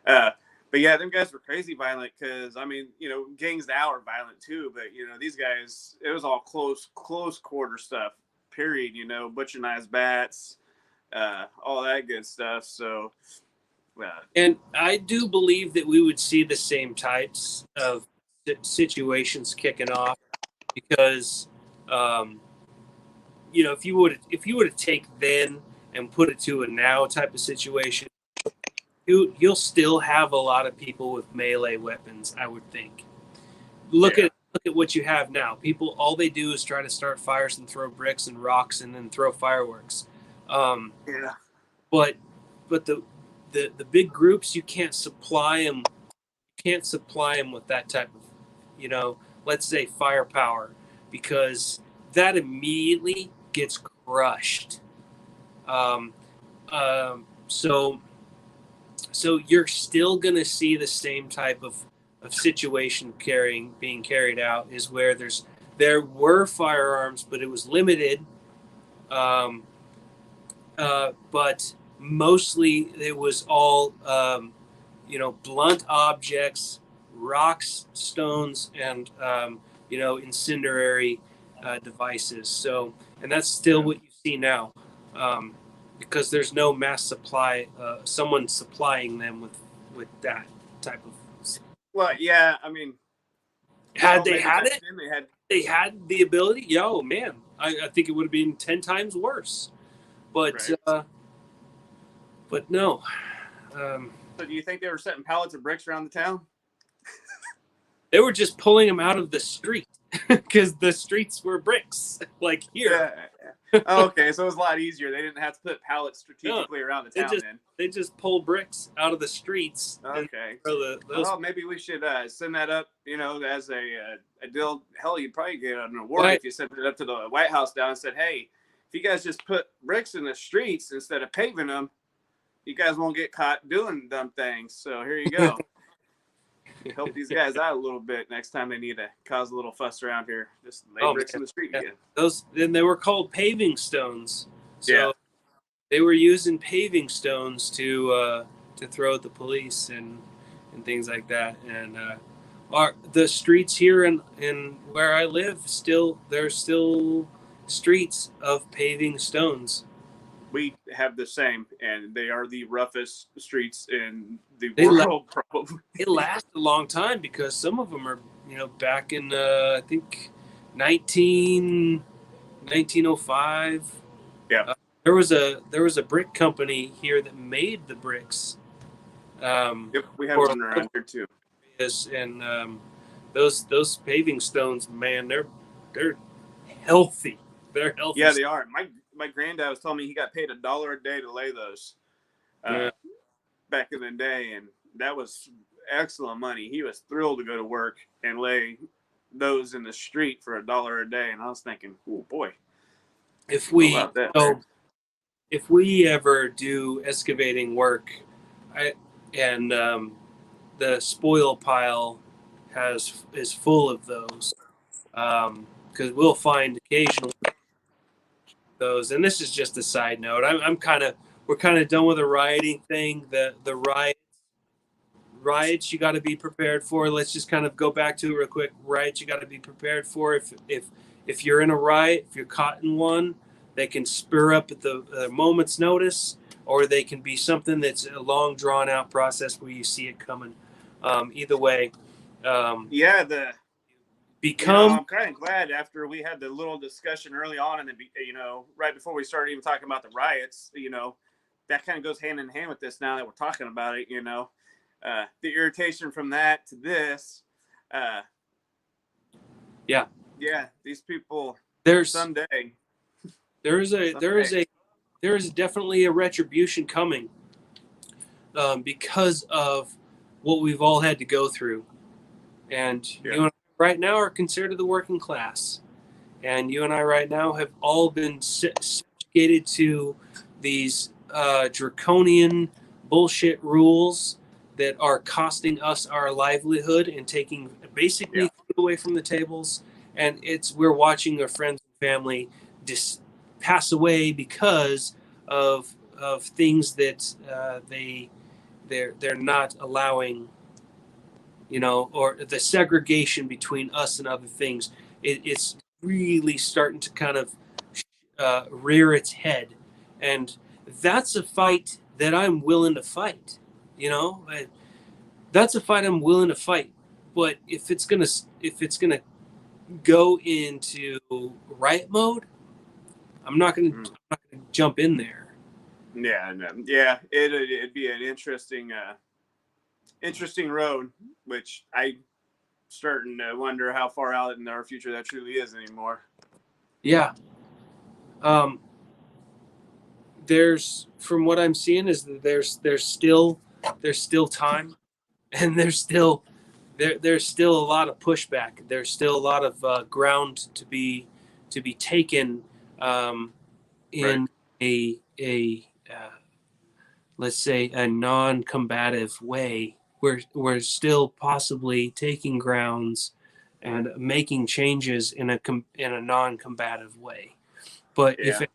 Uh, but yeah, them guys were crazy violent because I mean, you know, gangs now are violent too. But you know, these guys, it was all close quarter stuff. Period. You know, butcher knives, bats, all that good stuff. So, And I do believe that we would see the same types of situations kicking off because, um, if you would to take then and put it to a now type of situation, you'll still have a lot of people with melee weapons. I would think. Look yeah, at what you have now. People, all they do is try to start fires and throw bricks and rocks and then throw fireworks. Um, yeah, but the big groups, you can't supply them. Can't supply them with that type of, let's say firepower, because that immediately gets crushed. Um, so you're still going to see the same type of situation being carried out, is where there were firearms, but it was limited. Um, but mostly it was all blunt objects, rocks, stones, and incendiary devices. So, and that's still yeah. what you see now, because there's no mass supply. Someone supplying them with that type of. Well, yeah. I mean, Had well, they maybe had back it, then they had. they had the ability. Yo, man, I think it would have been 10 times worse. But Right. but no. Um, So, do you think they were setting pallets of bricks around the town? They were just pulling them out of the street because the streets were bricks, like here. Yeah. Oh, okay, so it was a lot easier. They didn't have to put pallets No, strategically around the they town just then. they just pull bricks out of the streets and Okay. throw those. Well, maybe we should send that up, you know, as a deal. Hell, you'd probably get an award Right. if you sent it up to the White House down and said, hey, if you guys just put bricks in the streets instead of paving them, you guys won't get caught doing dumb things. So here you go. Help these guys out a little bit next time they need to cause a little fuss around here. Just lay Oh bricks man, in the street yeah. again. Those then they were called paving stones. Yeah. So they were using paving stones to throw at the police and things like that. And the streets here in where I live, there's still streets of paving stones. We have the same, and they are the roughest streets in the They la- world, probably. they last a long time because some of them are back in I think 1905. Yeah. There was a brick company here that made the bricks. Yep. We have For one around here too. areas, and those paving stones, man, they're healthy. They're healthy. Yeah, they are. My granddad was telling me he got paid $1 a day to lay those Yeah. back in the day, and that was excellent money. He was thrilled to go to work and lay those in the street for $1 a day, and I was thinking, oh boy, If how we about that? so if we ever do excavating work, I and the spoil pile is full of those, because we'll find occasionally those. And this is just a side note. I'm kind of we're kind of done with the rioting thing. The riots you got to be prepared for. Let's just kind of go back to it real quick. Riots you got to be prepared for. If you're in a riot, if you're caught in one, they can spur up at the moment's notice, or they can be something that's a long drawn out process where you see it coming. Either way, Yeah, become I'm kind of glad after we had the little discussion early on, and right before we started even talking about the riots, that kind of goes hand in hand with this now that we're talking about it. The irritation from that to this. Yeah. Yeah, these people there's someday. there is definitely a retribution coming, because of what we've all had to go through. And Yeah. you and I right now are considered the working class. And you and I right now have all been subjugated to these draconian bullshit rules that are costing us our livelihood and taking basically food away from the tables. And we're watching our friends and family pass away because of things that they're not allowing, or the segregation between us and other things. It's really starting to kind of rear its head, and that's a fight that I'm willing to fight. That's a fight I'm willing to fight. But if it's gonna go into riot mode, I'm not gonna jump in there. Yeah, no. Yeah, it'd be an interesting road, which I starting to wonder how far out in our future that truly is anymore. Yeah. There's, from what I'm seeing, is that there's still time, and there's still a lot of pushback. There's still a lot of ground to be taken in a let's say a non-combative way. We're still possibly taking grounds and making changes in a non-combative way. But if it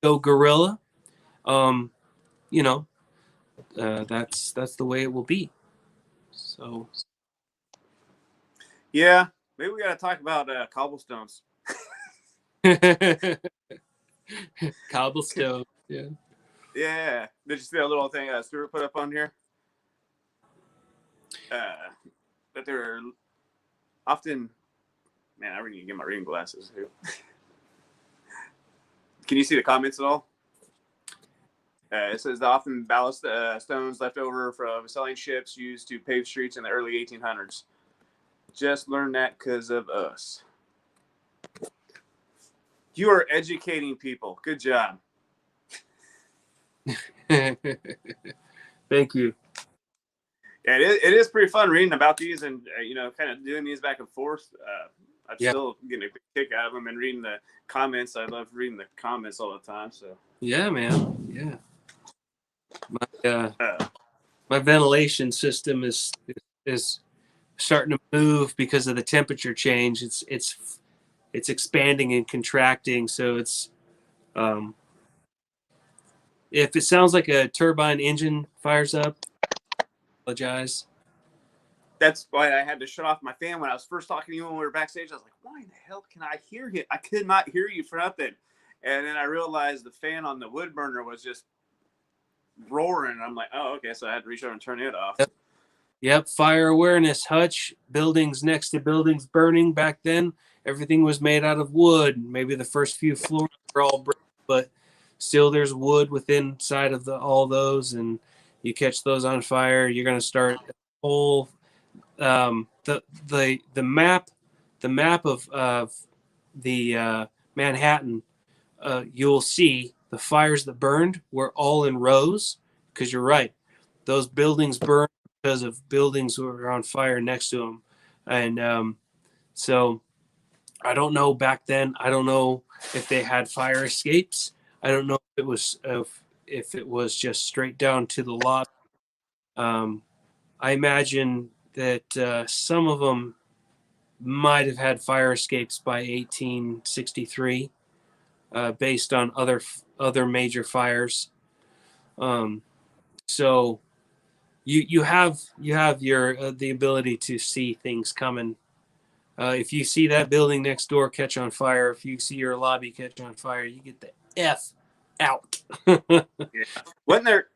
go guerrilla, that's the way it will be. So yeah, maybe we got to talk about cobblestones. Cobblestone. Yeah. Did you see that little thing Stuart put up on here? That they're often, man, I really need to get my reading glasses too. Can you see the comments at all? It says the often ballast stones left over from sailing ships used to pave streets in the early 1800s. Just learned that because of us. You are educating people. Good job. Thank you. Yeah, it is pretty fun reading about these and, kind of doing these back and forth. I'm still getting a kick out of them and reading the comments. I love reading the comments all the time. So yeah, man. Yeah. My ventilation system is starting to move because of the temperature change. It's expanding and contracting. So it's if it sounds like a turbine engine fires up, I apologize. That's why I had to shut off my fan when I was first talking to you when we were backstage. I was like, why in the hell can I hear him? I could not hear you for nothing. And then I realized the fan on the wood burner was just roaring. I'm like, oh, okay. So I had to reach over and turn it off. Yep. Fire awareness, Hutch. Buildings next to buildings burning. Back then, everything was made out of wood. Maybe the first few floors were all brick, but still there's wood within inside of all those. And you catch those on fire, you're going to start a whole the map of the Manhattan. You'll see the fires that burned were all in rows, because you're right, those buildings burned because of buildings that were on fire next to them. And so I don't know back then. I don't know if they had fire escapes. I don't know if it was just straight down to the lot. I imagine that some of them might have had fire escapes by 1863, based on other major fires. So you have your the ability to see things coming. If you see that building next door catch on fire, if you see your lobby catch on fire, you get the F out. Yeah. Wasn't there?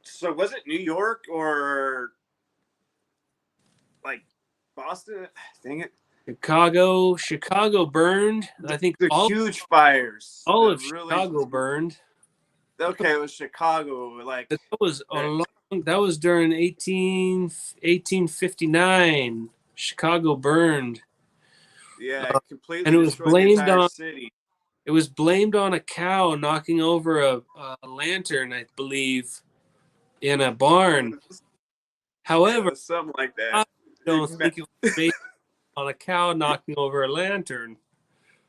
So was it New York or like Boston? Dang it. Chicago burned. I think the huge fires. All of Chicago burned. Okay, it was Chicago. Like that was that was during 1859. Chicago burned. Yeah, completely. And it was blamed on city. It was blamed on a cow knocking over a lantern, I believe, in a barn. However, something like that. I don't think it was based on a cow knocking over a lantern.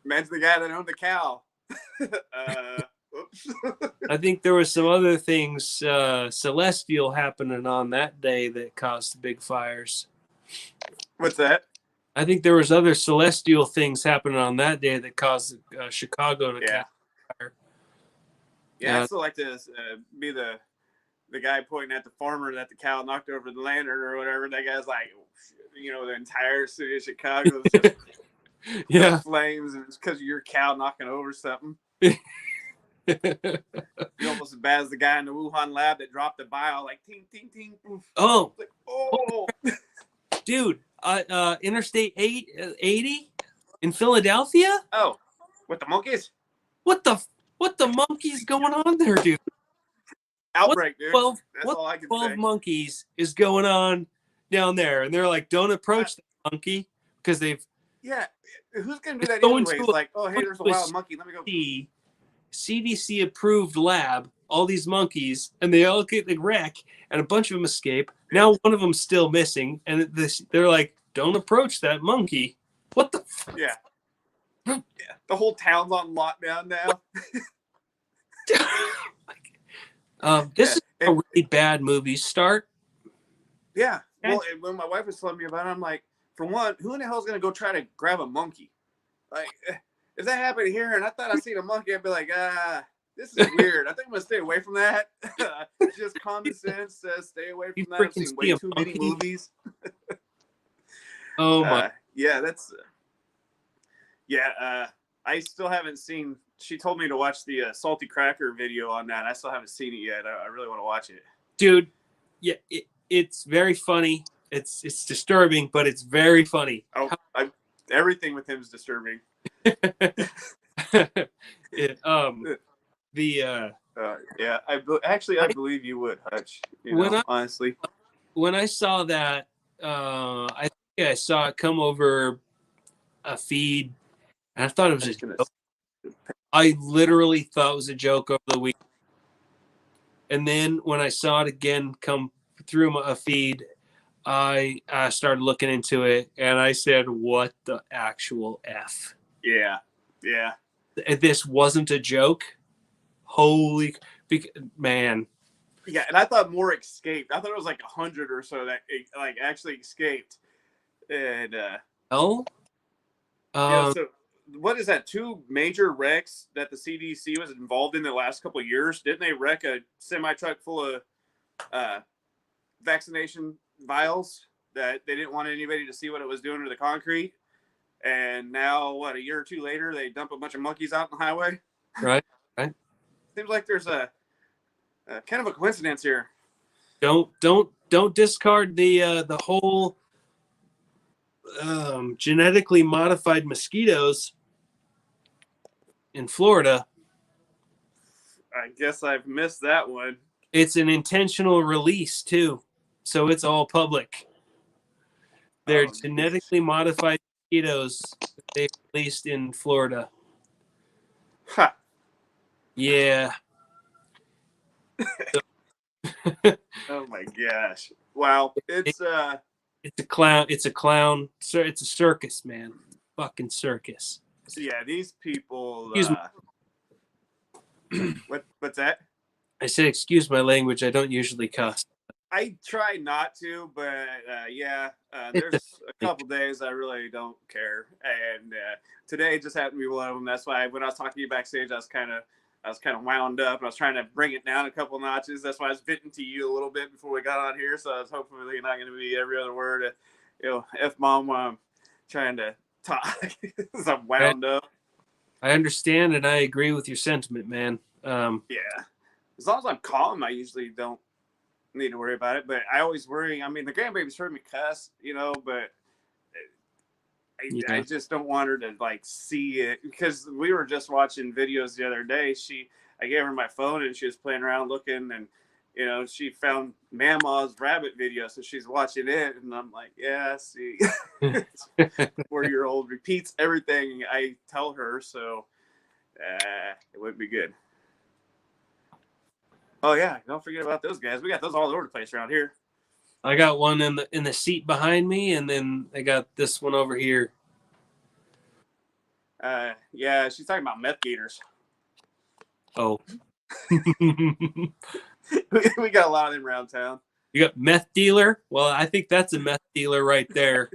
Imagine the guy that owned the cow. Whoops. I think there was some other things celestial happening on that day that caused big fires. What's that? I think there was other celestial things happening on that day that caused Chicago to catch fire. Yeah, I still like to be the guy pointing at the farmer that the cow knocked over the lantern or whatever. That guy's like, the entire city of Chicago is just flames, and it's because of your cow knocking over something. You're almost as bad as the guy in the Wuhan lab that dropped the vial, like ting ting ting. Poof. Oh, like, oh, dude, Interstate 80 in Philadelphia. Oh, with the monkeys? What the monkeys going on there, dude? Outbreak, dude. 12, That's all I can 12 say. monkeys is going on down there, and they're like, don't approach the monkey because they've. Yeah, who's gonna do that anyways? Like, oh, hey, there's a wild monkey. Let me go. CDC approved lab, all these monkeys, and they all get like wreck, and a bunch of them escape. Now one of them's still missing, and they're like, don't approach that monkey. What the? Yeah. The whole town's on lockdown now. This is a really bad movie start. Yeah. Well, when my wife was telling me about it, I'm like, for one, who in the hell is going to go try to grab a monkey? Like, if that happened here and I thought I seen a monkey, I'd be like, this is weird. I think I'm going to stay away from that. Just common sense says stay away from that. I've seen way too many movies. Oh, my. Yeah, that's... I still haven't seen... She told me to watch the Salty Cracker video on that. I still haven't seen it yet. I really want to watch it. Dude, yeah, it's very funny. It's disturbing, but it's very funny. Oh, everything with him is disturbing. I believe you would, Hutch. Honestly. When I saw that, I think I saw it come over a feed, and I thought it was a joke. I literally thought it was a joke over the week. And then when I saw it again come through a feed, I started looking into it, and I said, what the actual F? Yeah. This wasn't a joke? Holy... man. Yeah, and I thought more escaped. I thought it was like 100 or so that actually escaped. And so what is that? 2 major wrecks that the CDC was involved in the last couple of years. Didn't they wreck a semi truck full of vaccination vials that they didn't want anybody to see what it was doing to the concrete? And now, a year or 2 later, they dump a bunch of monkeys out on the highway. Right. Seems like there's a kind of a coincidence here. Don't discard the whole genetically modified mosquitoes in Florida. I guess I've missed that one. It's an intentional release too, so it's all public. They're genetically modified mosquitoes that they released in Florida. Ha. Yeah. Oh my gosh! Wow, it's a clown. It's a clown. It's a circus, man. Fucking circus. So yeah, these people. What's that? I said, excuse my language. I don't usually cuss. I try not to, but there's a couple days I really don't care, and today just happened to be one of them. That's why when I was talking to you backstage, I was kind of wound up, and I was trying to bring it down a couple notches. That's why I was venting to you a little bit before we got on here. So I was hopefully not going to be every other word, F-bomb while I'm trying to talk. I'm wound up. I understand, and I agree with your sentiment, man. Yeah. As long as I'm calm, I usually don't need to worry about it. But I always worry. I mean, the grandbaby's heard me cuss, but I just don't want her to see it, because we were just watching videos the other day. I gave her my phone and she was playing around looking, and she found Mama's rabbit video, so she's watching it, and I'm like, yeah, see, 4-year-old repeats everything I tell her, so it wouldn't be good. Oh yeah, don't forget about those guys. We got those all over the place around here. I got one in the seat behind me, and then I got this one over here. Yeah, she's talking about meth gators. Oh. We got a lot of them around town. You got meth dealer? Well, I think that's a meth dealer right there.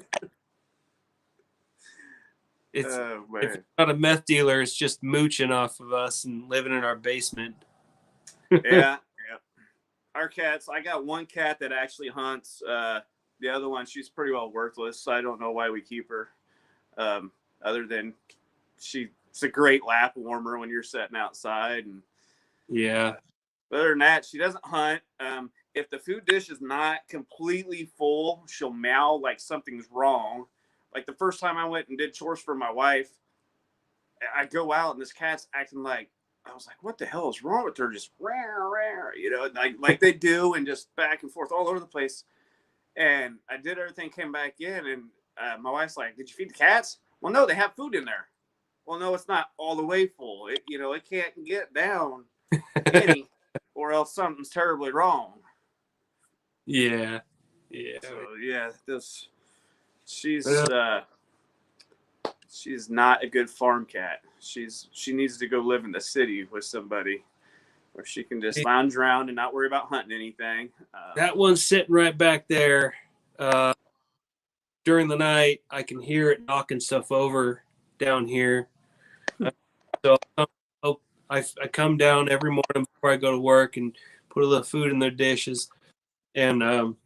It's if it's not a meth dealer, it's just mooching off of us and living in our basement. Yeah. Our cats, I got one cat that actually hunts. The other one, she's pretty well worthless. So I don't know why we keep her. Other than she's a great lap warmer when you're sitting outside. And yeah. Other than that, she doesn't hunt. If the food dish is not completely full, she'll meow like something's wrong. Like the first time I went and did chores for my wife, I go out and this cat's acting like, I was like, what the hell is wrong with her? Just rare, you know, like they do, and just back and forth all over the place. And I did everything, came back in, and my wife's like, did you feed the cats? Well, no, they have food in there. Well, no, it's not all the way full. It can't get down any, or else something's terribly wrong. Yeah. So she's not a good farm cat. She needs to go live in the city with somebody where she can just lounge around and not worry about hunting anything. That one's sitting right back there. During the night, I can hear it knocking stuff over down here. So I come down every morning before I go to work and put a little food in their dishes. And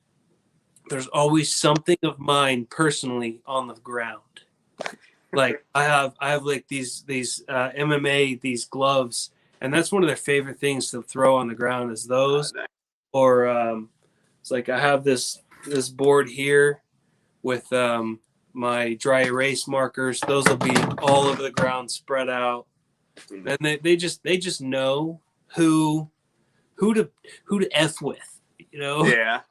there's always something of mine personally on the ground. Like I have like these MMA, these gloves, and that's one of their favorite things to throw on the ground is those. Or it's like I have this board here with my dry erase markers. Those will be all over the ground, spread out, and they just know who to F with, you know. Yeah.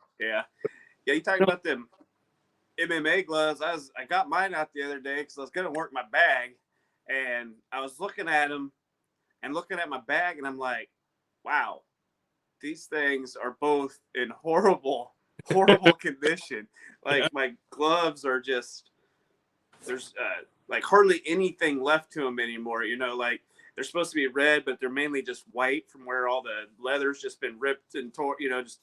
You talk about them MMA gloves. I got mine out the other day because I was gonna work my bag, and I was looking at them and looking at my bag, and I'm like, wow, these things are both in horrible condition. Like my gloves are just, there's like hardly anything left to them anymore. You know, like they're supposed to be red, but they're mainly just white from where all the leather's just been ripped and torn, you know, just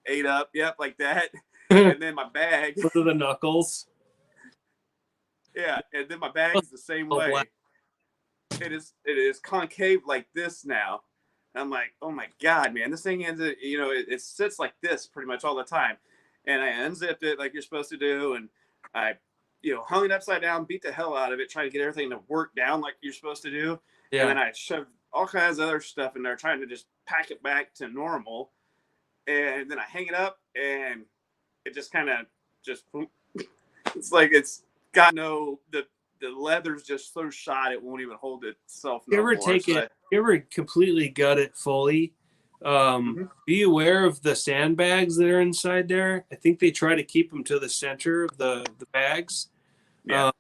ate up. Yep, like that. And then my bag. Those are the knuckles. Yeah, and then my bag is the same way. Black. It is concave like this now. And I'm like, oh my God, man, this thing ends, you know, it sits like this pretty much all the time. And I unzipped it like you're supposed to do, and I, you know, hung it upside down, beat the hell out of it, trying to get everything to work down like you're supposed to do. Yeah. And then I shoved all kinds of other stuff in there, trying to just pack it back to normal. And then I hang it up, and it just kind of just, it's like it's got the leather's just so shot it won't even hold itself. You ever completely gut it fully? Be aware of the sandbags that are inside there. I think they try to keep them to the center of the bags. Yeah.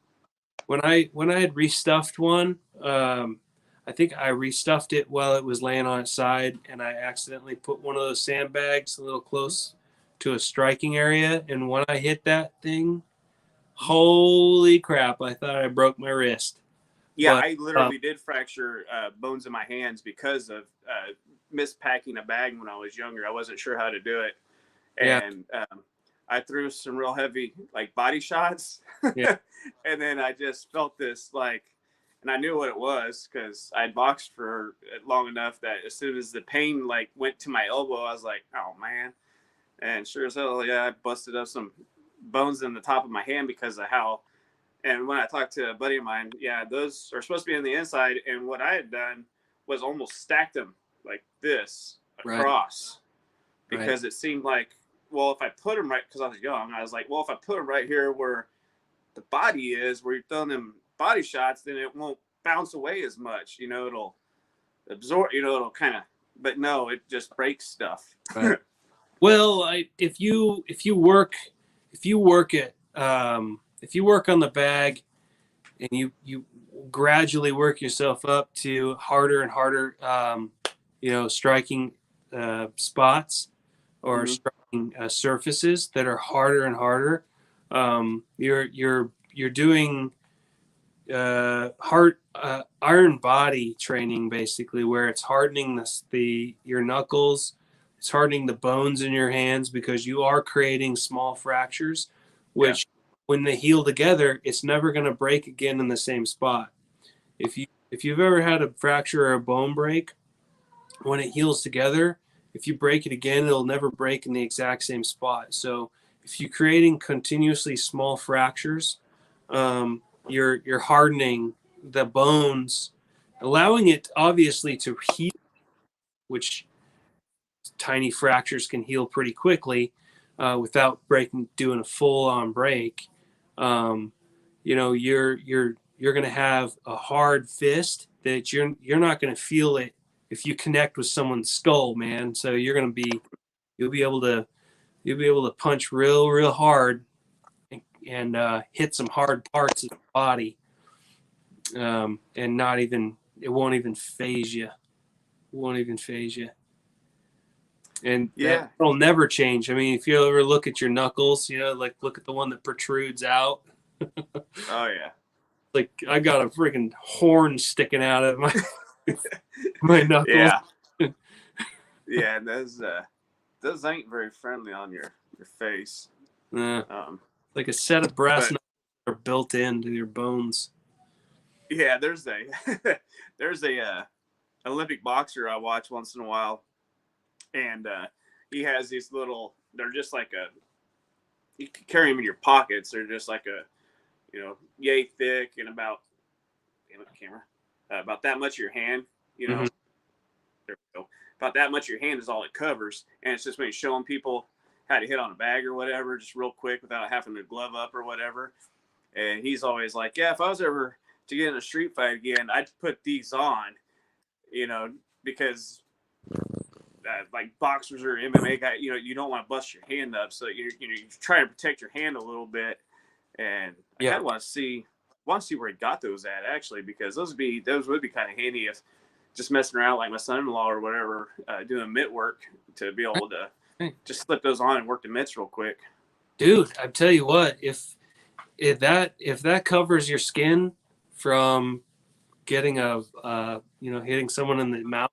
When I had restuffed one, I think I restuffed it while it was laying on its side, and I accidentally put one of those sandbags a little close to a striking area. And when I hit that thing, holy crap, I thought I broke my wrist. Yeah, but I literally did fracture bones in my hands because of mispacking a bag when I was younger. I wasn't sure how to do it. And I threw some real heavy like body shots. Yeah. And then I just felt this like, and I knew what it was because I'd boxed for long enough that as soon as the pain like went to my elbow, I was like, oh man. And sure as hell, yeah, I busted up some bones in the top of my hand because of how. And when I talked to a buddy of mine, yeah, those are supposed to be on the inside. And what I had done was almost stacked them like this across, because it seemed like, well, if I put them right, because I was young, I was like, well, if I put them right here where the body is, where you're throwing them body shots, then it won't bounce away as much. You know, it'll absorb, you know, it'll kind of, but no, it just breaks stuff. Right. Well, if you work on the bag and you gradually work yourself up to harder and harder, striking spots or striking surfaces that are harder and harder, you're doing iron body training, basically, where it's hardening your knuckles, it's hardening the bones in your hands because you are creating small fractures, Yeah. which when they heal together, it's never going to break again in the same spot. If you've ever had a fracture or a bone break, when it heals together, if you break it again, it'll never break in the exact same spot. So if you're creating continuously small fractures, you're hardening the bones, allowing it obviously to heal, which tiny fractures can heal pretty quickly without doing a full on break. Um, you're going to have a hard fist that you're not going to feel it if you connect with someone's skull, man. So you'll be able to punch real hard and hit some hard parts of the body, and not even it won't even phase you. Won't even phase you. And Yeah. that'll never change. I mean, if you ever look at your knuckles, like look at the one that protrudes out. Oh yeah. Like I got a freaking horn sticking out of my knuckles. Yeah. Yeah. Those ain't very friendly on your face. Like a set of brass But knuckles are built into your bones. yeah, there's a Olympic boxer I watch once in a while, and he has these little. They're just like you can carry them in your pockets. They're just like yay thick and about damn it, camera, about that much of your hand. Mm-hmm. There we go. About that much of your hand is all it covers, and it's just maybe showing people how to hit on a bag or whatever, just real quick without having to glove up or whatever. And he's always like, "Yeah, if I was ever to get in a street fight again, I'd put these on, because like boxers or MMA guy, you don't want to bust your hand up, so you're trying to protect your hand a little bit." And I kind of want to see where he got those at actually, because those would be kind of handy if just messing around like my son-in-law or whatever, doing mitt work, to be able to just slip those on and work the mitts real quick. Dude, I tell you what, if that covers your skin from getting hitting someone in the mouth,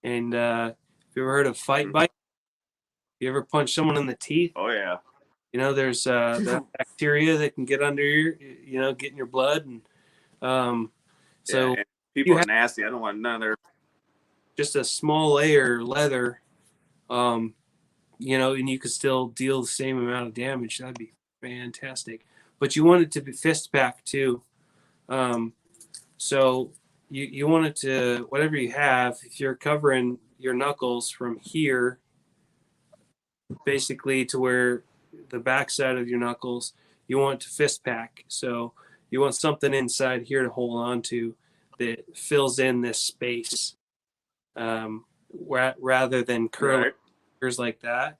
and if you ever heard of fight bite, you ever punch someone in the teeth? Oh yeah. There's that bacteria that can get under get in your blood, and so and people are nasty. I don't want none of their. Just a small layer of leather, and you could still deal the same amount of damage. That'd be fantastic. But you want it to be fist packed too. So you want it to, whatever you have, if you're covering your knuckles from here, basically to where the backside of your knuckles, you want to fist pack. So you want something inside here to hold on to that fills in this space, rather than curling fingers like that.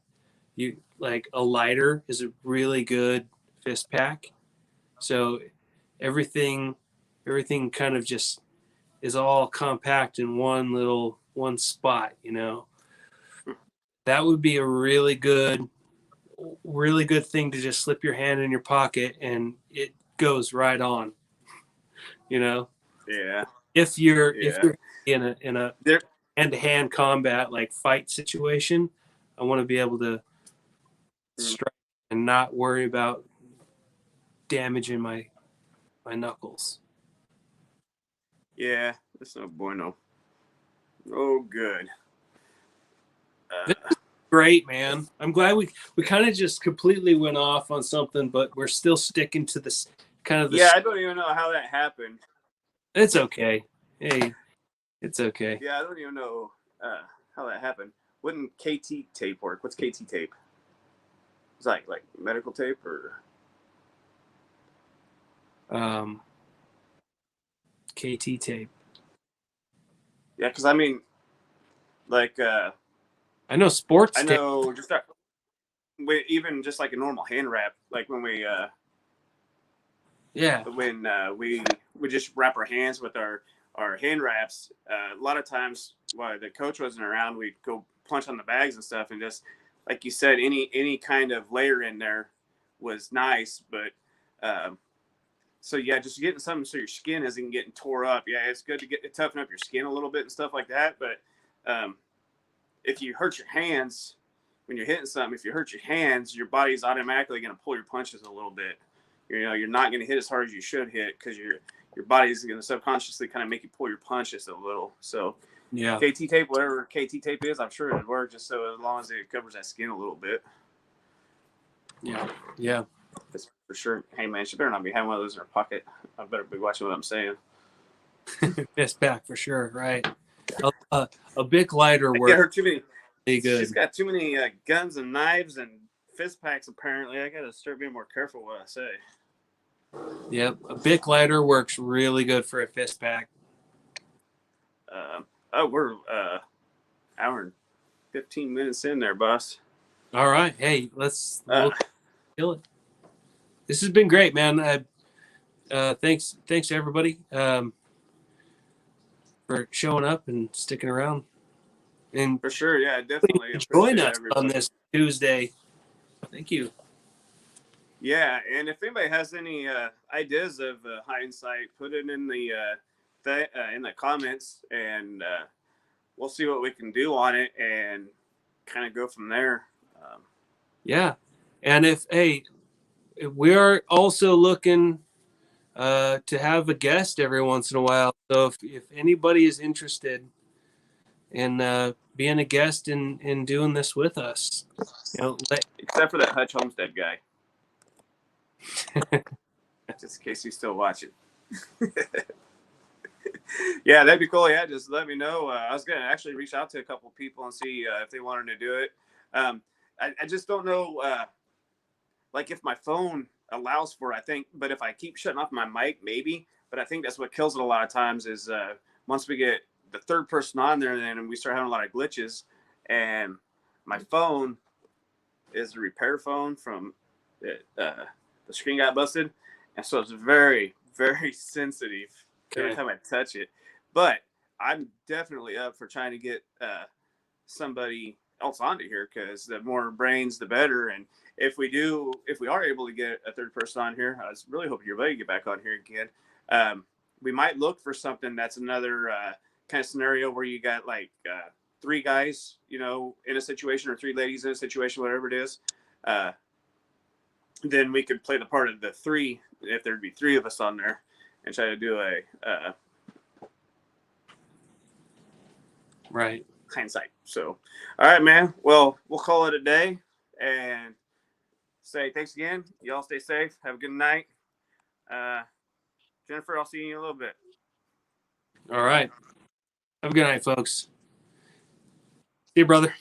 You like a lighter is a really good fist pack. So everything kind of just is all compact in one spot. That would be a really good thing to just slip your hand in your pocket and it goes right on. Yeah. If you're in a hand-to-hand combat like fight situation, I want to be able to strike and not worry about damaging my knuckles. Yeah, that's no bueno. Oh, good. Great, man. I'm glad we kind of just completely went off on something, but we're still sticking to this kind of. Yeah, I don't even know how that happened. It's okay. Hey, it's okay. Yeah, I don't even know how that happened. Wouldn't KT tape work? What's KT tape? Is that like medical tape or? KT tape. Yeah, because I mean, like I know sports. I know tape. Even just like a normal hand wrap, like when we we just wrap our hands with our hand wraps. A lot of times while the coach wasn't around, we'd go punch on the bags and stuff, and just like you said, any kind of layer in there was nice, but So yeah, just getting something so your skin isn't getting tore up. Yeah, it's good to toughen up your skin a little bit and stuff like that. But if you hurt your hands when you're hitting something, if you hurt your hands, your body's automatically going to pull your punches a little bit. You're not going to hit as hard as you should hit because your body's going to subconsciously kind of make you pull your punches a little. So Yeah. KT tape, whatever KT tape is, I'm sure it'd work just so as long as it covers that skin a little bit. Yeah. Yeah. That's for sure. Hey man, she better not be having one of those in her pocket. I better be watching what I'm saying. Fist pack for sure. Right. A big lighter I work. get her too many. Really good. She's got too many guns and knives and fist packs. Apparently, I got to start being more careful what I say. Yep. A big lighter works really good for a fist pack. We're hour and 15 minutes in there, boss. All right. Hey, we'll kill it. This has been great, man. Thanks to everybody for showing up and sticking around. And for sure, yeah, definitely join us on this Tuesday. Thank you. Yeah, and if anybody has any ideas of hindsight, put it in the comments, and we'll see what we can do on it, and kind of go from there. Yeah, and if we are also looking to have a guest every once in a while. So if anybody is interested in being a guest in doing this with us, except for that Hutch Homestead guy. Just in case he's still watching. Yeah, that'd be cool. Yeah, just let me know. I was gonna actually reach out to a couple people and see if they wanted to do it. I just don't know, like if my phone allows for it, I think, but if I keep shutting off my mic, maybe. But I think that's what kills it a lot of times is once we get the third person on there, then we start having a lot of glitches. And my phone is a repair phone from the screen got busted, and so it's very, very sensitive every time I touch it. But I'm definitely up for trying to get somebody else onto here because the more brains, the better. And if we are able to get a third person on here, I was really hoping your buddy get back on here again. We might look for something that's another kind of scenario where you got like three guys, in a situation, or three ladies in a situation, whatever it is. Then we could play the part of the three if there'd be three of us on there and try to do a right hindsight. So, all right, man. Well, we'll call it a day and say thanks again. Y'all stay safe. Have a good night. Jennifer, I'll see you in a little bit. All right. Have a good night, folks. See you, brother.